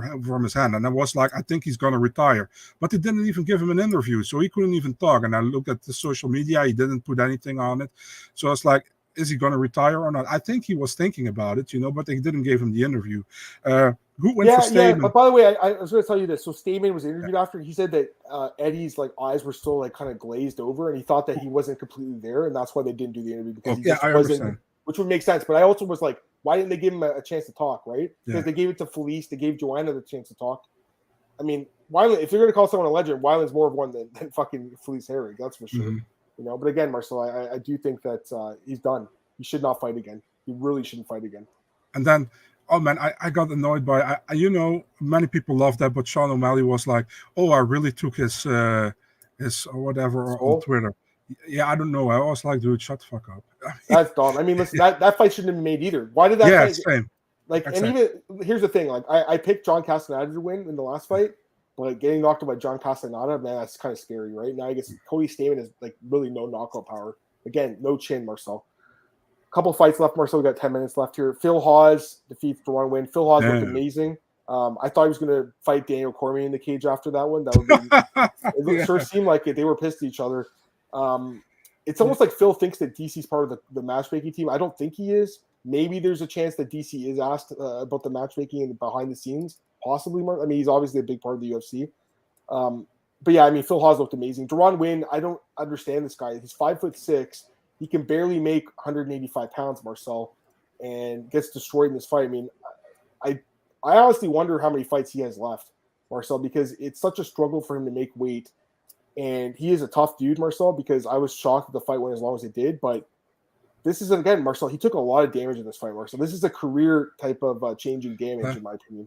hand, and I was like, I think he's going to retire. But they didn't even give him an interview, so he couldn't even talk. And I looked at the social media, he didn't put anything on it. So I was like, is he going to retire or not? I think he was thinking about it, but they didn't give him the interview. Good win for Stamann. Yeah, but by the way, I was going to tell you this. So Stamann was interviewed after. He said that Eddie's like eyes were still like kind of glazed over, and he thought that he wasn't completely there, and that's why they didn't do the interview because he just I wasn't. Understand. Which would make sense, but I also was like, why didn't they give him a chance to talk, right? Because they gave it to Felice, they gave Joanna the chance to talk. I mean, Wineland, if you're going to call someone a legend, Wineland's more of one than fucking Felice Herrig, that's for sure. But again, Marcel, I do think that he's done. He should not fight again. He really shouldn't fight again. And then, oh man, I got annoyed by, many people love that, but Sean O'Malley was like, oh, I really took his or whatever on Twitter. Yeah, I don't know. I was like, dude, shut the fuck up. That's dumb. I mean, listen, that fight shouldn't have been made either. Why did that fight? Same. Like, and even here's the thing. Like, I picked John Castaneda to win in the last fight. But getting knocked out by John Castaneda, man, that's kind of scary, right? Now I guess Cody Stamen is like really no knockout power. Again, no chin, Marcel. Couple fights left, Marcel. We got 10 minutes left here. Phil Hawes defeats Duran Win. Phil Hawes looked amazing. I thought he was going to fight Daniel Cormier in the cage after that one. That would be, it sure seemed like it. They were pissed at each other. It's almost like Phil thinks that DC's part of the matchmaking team. I don't think he is. Maybe there's a chance that DC is asked about the matchmaking and behind the scenes, possibly. I mean, he's obviously a big part of the UFC. But yeah, I mean, Phil Hawes looked amazing. Duran Win, I don't understand this guy. He's 5'6". He can barely make 185 pounds, Marcel, and gets destroyed in this fight. I mean, I honestly wonder how many fights he has left, Marcel, because it's such a struggle for him to make weight. And he is a tough dude, Marcel, because I was shocked that the fight went as long as it did. But this is, again, Marcel, he took a lot of damage in this fight, Marcel. This is a career type of changing damage, in my opinion.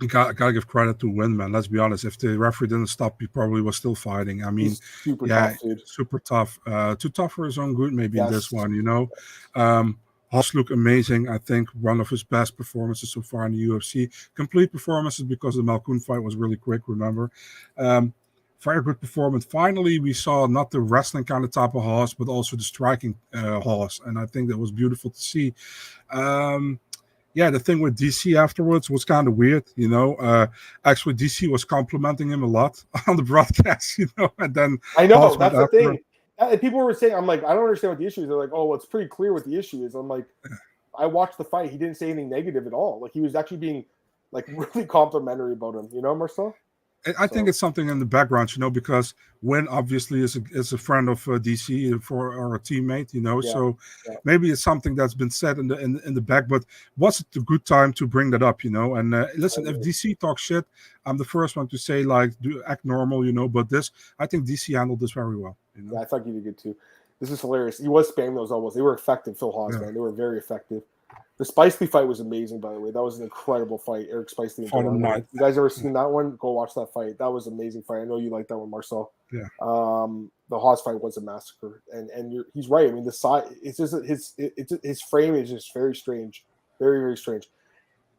You gotta give credit to Win, man. Let's be honest. If the referee didn't stop, he probably was still fighting. I mean, he's super tough, dude. Super tough. Too tough for his own good, maybe in this one, you know. Haas looked amazing. I think one of his best performances so far in the UFC. Complete performances because the Malkoun fight was really quick, remember. Very good performance. Finally, we saw not the wrestling kind of type of Haas, but also the striking Haas. And I think that was beautiful to see. The thing with DC afterwards was kind of weird, you know. Actually, DC was complimenting him a lot on the broadcast, you know. And then I know, that's the thing. And people were saying, I'm like, I don't understand what the issue is. They're like, oh, well, it's pretty clear what the issue is. I'm like, I watched the fight. He didn't say anything negative at all. Like, he was actually being, like, really complimentary about him. You know, Marcel? I think it's something in the background, you know, because Win obviously is a friend of DC or a teammate, you know. So maybe it's something that's been said in the back. But was it a good time to bring that up, you know? And listen, if DC talks shit, I'm the first one to say, like, act normal, you know. But I think DC handled this very well. You know? Yeah, I thought you did good too. This is hilarious. He was spamming those elbows. They were effective, Phil Hawes, man. They were very effective. The Spicely fight was amazing, by the way. That was an incredible fight. Eric Spicely. You guys ever seen that one? Go watch that fight. That was an amazing fight. I know you like that one, Marcel. Yeah. The Haas fight was a massacre, and he's right. I mean, the side, it's just his frame is just very strange, very, very strange.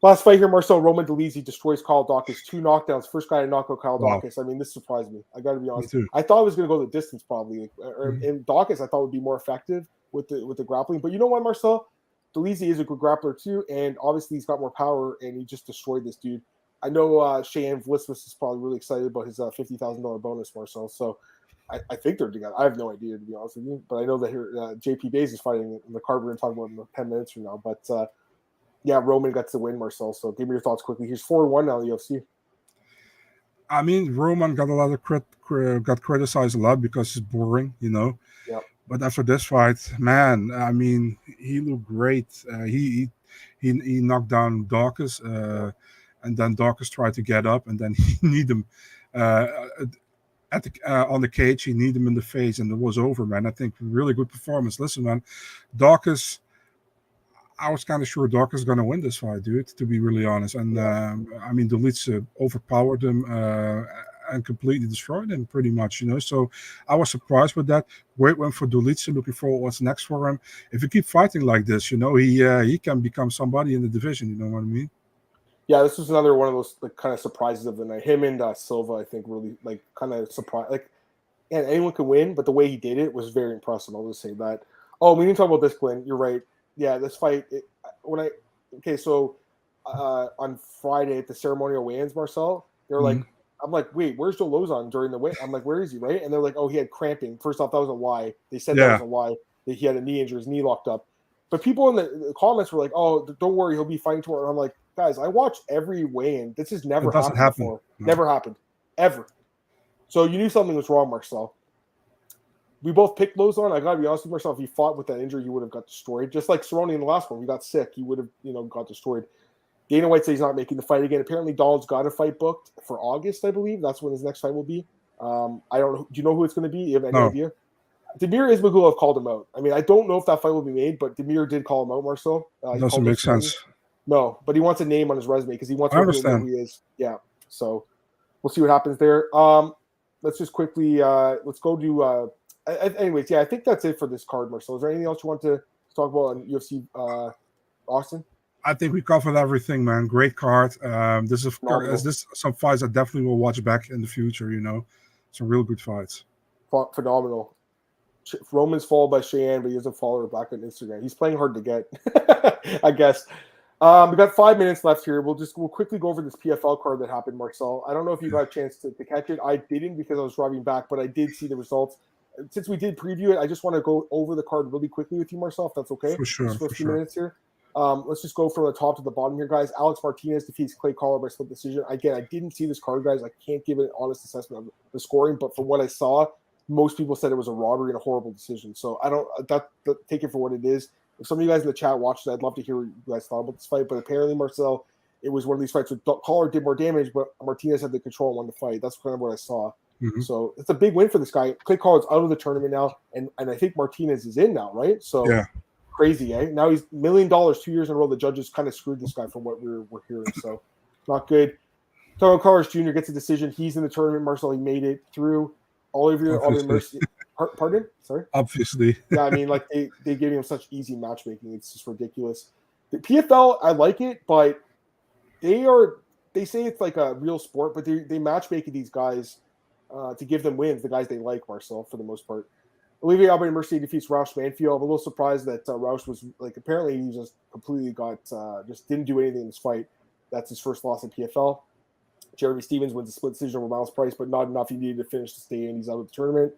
Last fight here, Marcel. Roman Dolidze destroys Kyle Dawkins. 2 knockdowns. First guy to knock out Kyle Dawkins. I mean, this surprised me. I got to be honest. I thought it was going to go the distance probably. And Dawkins, I thought would be more effective with the grappling. But you know what, Marcel? Dolidze is a good grappler too, and obviously he's got more power, and he just destroyed this dude. I know Cheyenne Vlismas is probably really excited about his $50,000 bonus, Marcel. So I think they're together. I have no idea, to be honest with you, but I know that here JP Bays is fighting in the card we're going to talk about in 10 minutes from now. But Roman got to win, Marcel. So give me your thoughts quickly. He's 4-1 now in the UFC. I mean, Roman got a lot of got criticized a lot because he's boring, you know. Yep. But after this fight, man, I mean, he looked great. He knocked down Dawkins, and then Dawkins tried to get up, and then he kneed him on the cage. He kneed him in the face, and it was over, man. I think really good performance. Listen, man, Dawkins. I was kind of sure Dawkins is going to win this fight, dude, to be really honest. And I mean, Dolidze overpowered him and completely destroyed him pretty much, you know. So I was surprised with that. Great win for Dolidze. Looking forward what's next for him. If he keep fighting like this, you know, he can become somebody in the division. You know what I mean? Yeah, this was another one of those kind of surprises of the night. Him and Silva, I think, really kind of surprised. And anyone could win, but the way he did it was very impressive. I'll just say that. Oh, we didn't talk about this, Glenn. You're right. Yeah, this fight. So on Friday at the ceremonial weigh-ins, Marcel, they're like, I'm like, wait, where's Joe Lozon during the weigh? I'm like, where is he, right? And they're like, oh, he had cramping. First off, that was a lie. They said that was a lie, that he had a knee injury, his knee locked up. But people in the comments were like, oh, don't worry, he'll be fighting tomorrow. And I'm like, guys, I watch every weigh-in. This has never happened before. No. Never happened. Ever. So you knew something was wrong, Marcel. We both picked Lozon. I gotta be honest with myself. If he fought with that injury, he would have got destroyed. Just like Cerrone in the last one, he got sick. He would have, got destroyed. Dana White says he's not making the fight again. Apparently, Donald's got a fight booked for August, I believe. That's when his next fight will be. I don't know. Do you know who it's going to be? You have any idea? Demir Ismagulov called him out. I mean, I don't know if that fight will be made, but Demir did call him out, Marcel. Doesn't make sense. No, but he wants a name on his resume because he wants to know who he is. Yeah. So we'll see what happens there. Let's just quickly let's go to. Anyways, I think that's it for this card, Marcel. Is there anything else you want to talk about on UFC Austin? I think we covered everything, man. Great card. This is some fights I definitely will watch back in the future. Some real good fights. Phenomenal. Roman's followed by Cheyenne, but he doesn't follow her back on Instagram. He's playing hard to get, I guess. We got 5 minutes left here. We'll quickly go over this PFL card that happened, Marcel. I don't know if you got a chance to catch it. I didn't because I was driving back, but I did see the results. Since we did preview it, I just want to go over the card really quickly with you, Marcel, if that's okay. For sure. Just for a few minutes here. Let's just go from the top to the bottom here, guys. Alex Martinez defeats Clay Collard by split decision. Again, I didn't see this card, guys. I can't give an honest assessment of the scoring, but from what I saw, most people said it was a robbery and a horrible decision. So I don't take it for what it is. If some of you guys in the chat watched it, I'd love to hear what you guys thought about this fight. But apparently, Marcel, it was one of these fights where Collard did more damage, but Martinez had the control and won the fight. That's kind of what I saw. Mm-hmm. So it's a big win for this guy. Clay Collard's out of the tournament now, and I think Martinez is in now, right? So yeah. Crazy, eh? Now he's $1 million 2 years in a row. The judges kind of screwed this guy from what we're hearing. So not good. Calvin Kattar Jr. gets a decision. He's in the tournament. Marcel, he made it through. Olivier Mercier. Pardon? Sorry? Obviously. Yeah, I mean, like they gave him such easy matchmaking. It's just ridiculous. The PFL, I like it, but they say it's like a real sport, but they matchmaking these guys to give them wins, the guys they like, Marcel, for the most part. Olivier Mercier defeats Roush Manfield. I'm a little surprised that Roush was apparently he just completely just didn't do anything in this fight. That's his first loss in PFL. Jeremy Stevens wins a split decision over Miles Price, but not enough. He needed to finish to stay in. He's out of the tournament.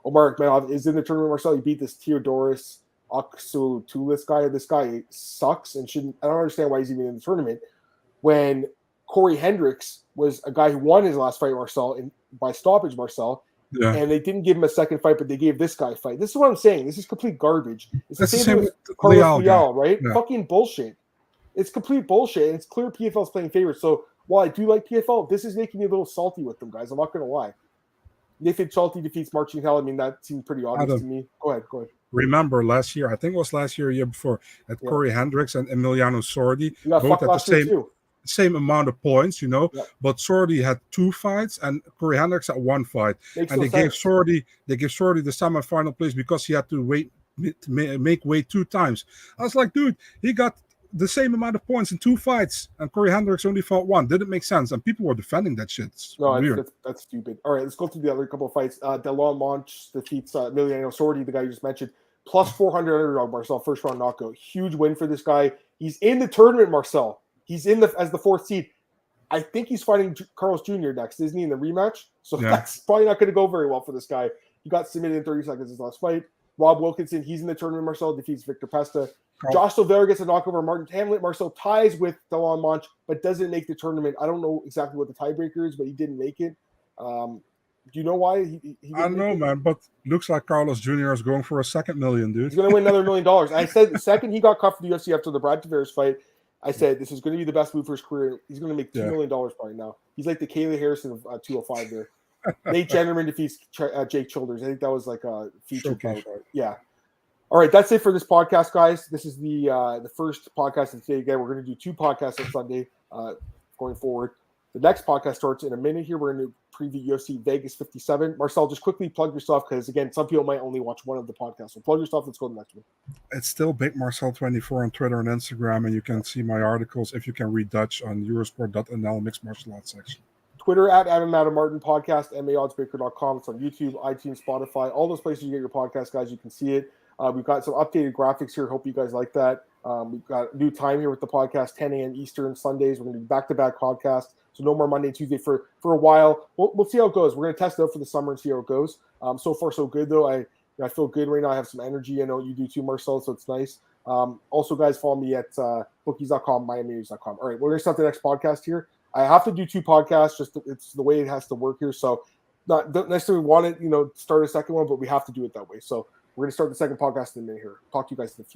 Omar Akhmedov is in the tournament, Marcel. He beat this Theodoros Aksutulis guy. This guy sucks and shouldn't. I don't understand why he's even in the tournament. When Corey Hendricks was a guy who won his last fight, Marcel, by stoppage, Marcel. Yeah. And they didn't give him a second fight, but they gave this guy a fight. This is what I'm saying. This is complete garbage. It's the same with Carlos Leal, right? Yeah. Fucking bullshit. It's complete bullshit. And it's clear PFL's playing favorites. So while I do like PFL, this is making me a little salty with them, guys. I'm not going to lie. Nathan Schulte defeats Marcin Hell. I mean, that seemed pretty obvious to me. Go ahead. Remember last year, I think it was last year or year before, that Corey Hendricks and Emiliano Sordi both had the same amount of points, but Sordi had 2 fights and Corey Hendricks had 1 fight. They gave Sordi the semifinal place because he had to make weight 2 times. I was like, dude, he got the same amount of points in 2 fights, and Corey Hendricks only fought 1. Didn't make sense, and people were defending that shit. That's stupid. All right, let's go through the other couple of fights. Delon Monch defeats Emiliano Sordi, the guy you just mentioned. Plus 400 underdog, Marcel, first round knockout. Huge win for this guy. He's in the tournament, Marcel. He's in as the 4th seed. I think he's fighting Carlos Jr. next, isn't he, in the rematch? So that's probably not going to go very well for this guy. He got submitted in 30 seconds his last fight. Rob Wilkinson, he's in the tournament, Marcel, defeats Victor Pesta. Josh Silveira gets a knockover. Martin Hamlet. Marcel ties with Delon Monch, but doesn't make the tournament. I don't know exactly what the tiebreaker is, but he didn't make it. Do you know why? He I don't know, man, but looks like Carlos Jr. is going for a second million, dude. He's going to win another $1 million. I said the second he got cut for the UFC after the Brad Tavares fight, I said this is going to be the best move for his career. He's going to make $2 million probably now. He's like the Kaylee Harrison of 205 there. Nate Jennerman defeats Jake Childers. I think that was like a feature fight. Yeah. All right, that's it for this podcast, guys. This is the first podcast of today. Again, we're going to do 2 podcasts on Sunday going forward. The next podcast starts in a minute here. We're going to preview UFC Vegas 57. Marcel, just quickly plug yourself because, again, some people might only watch one of the podcasts. So plug yourself. Let's go to the next one. It's still Big Marcel 24 on Twitter and Instagram, and you can see my articles if you can read Dutch on Eurosport.nl mixed martial arts section. Twitter at Adam Martin Podcast, MAOddsbreaker.com. It's on YouTube, iTunes, Spotify, all those places you get your podcast, guys. You can see it. We've got some updated graphics here. Hope you guys like that. We've got a new time here with the podcast, 10 a.m. Eastern, Sundays. We're going to do back-to-back podcasts, so no more Monday and Tuesday for a while. We'll see how it goes. We're going to test it out for the summer and see how it goes. So far, so good, though. I feel good right now. I have some energy. I know you do too, Marcel, so it's nice. Also, guys, follow me at bookies.com, miaminews.com. All right, we're going to start the next podcast here. I have to do 2 podcasts. It's the way it has to work here. So don't necessarily want to, start a second one, but we have to do it that way. So we're going to start the second podcast in a minute here. Talk to you guys in the future.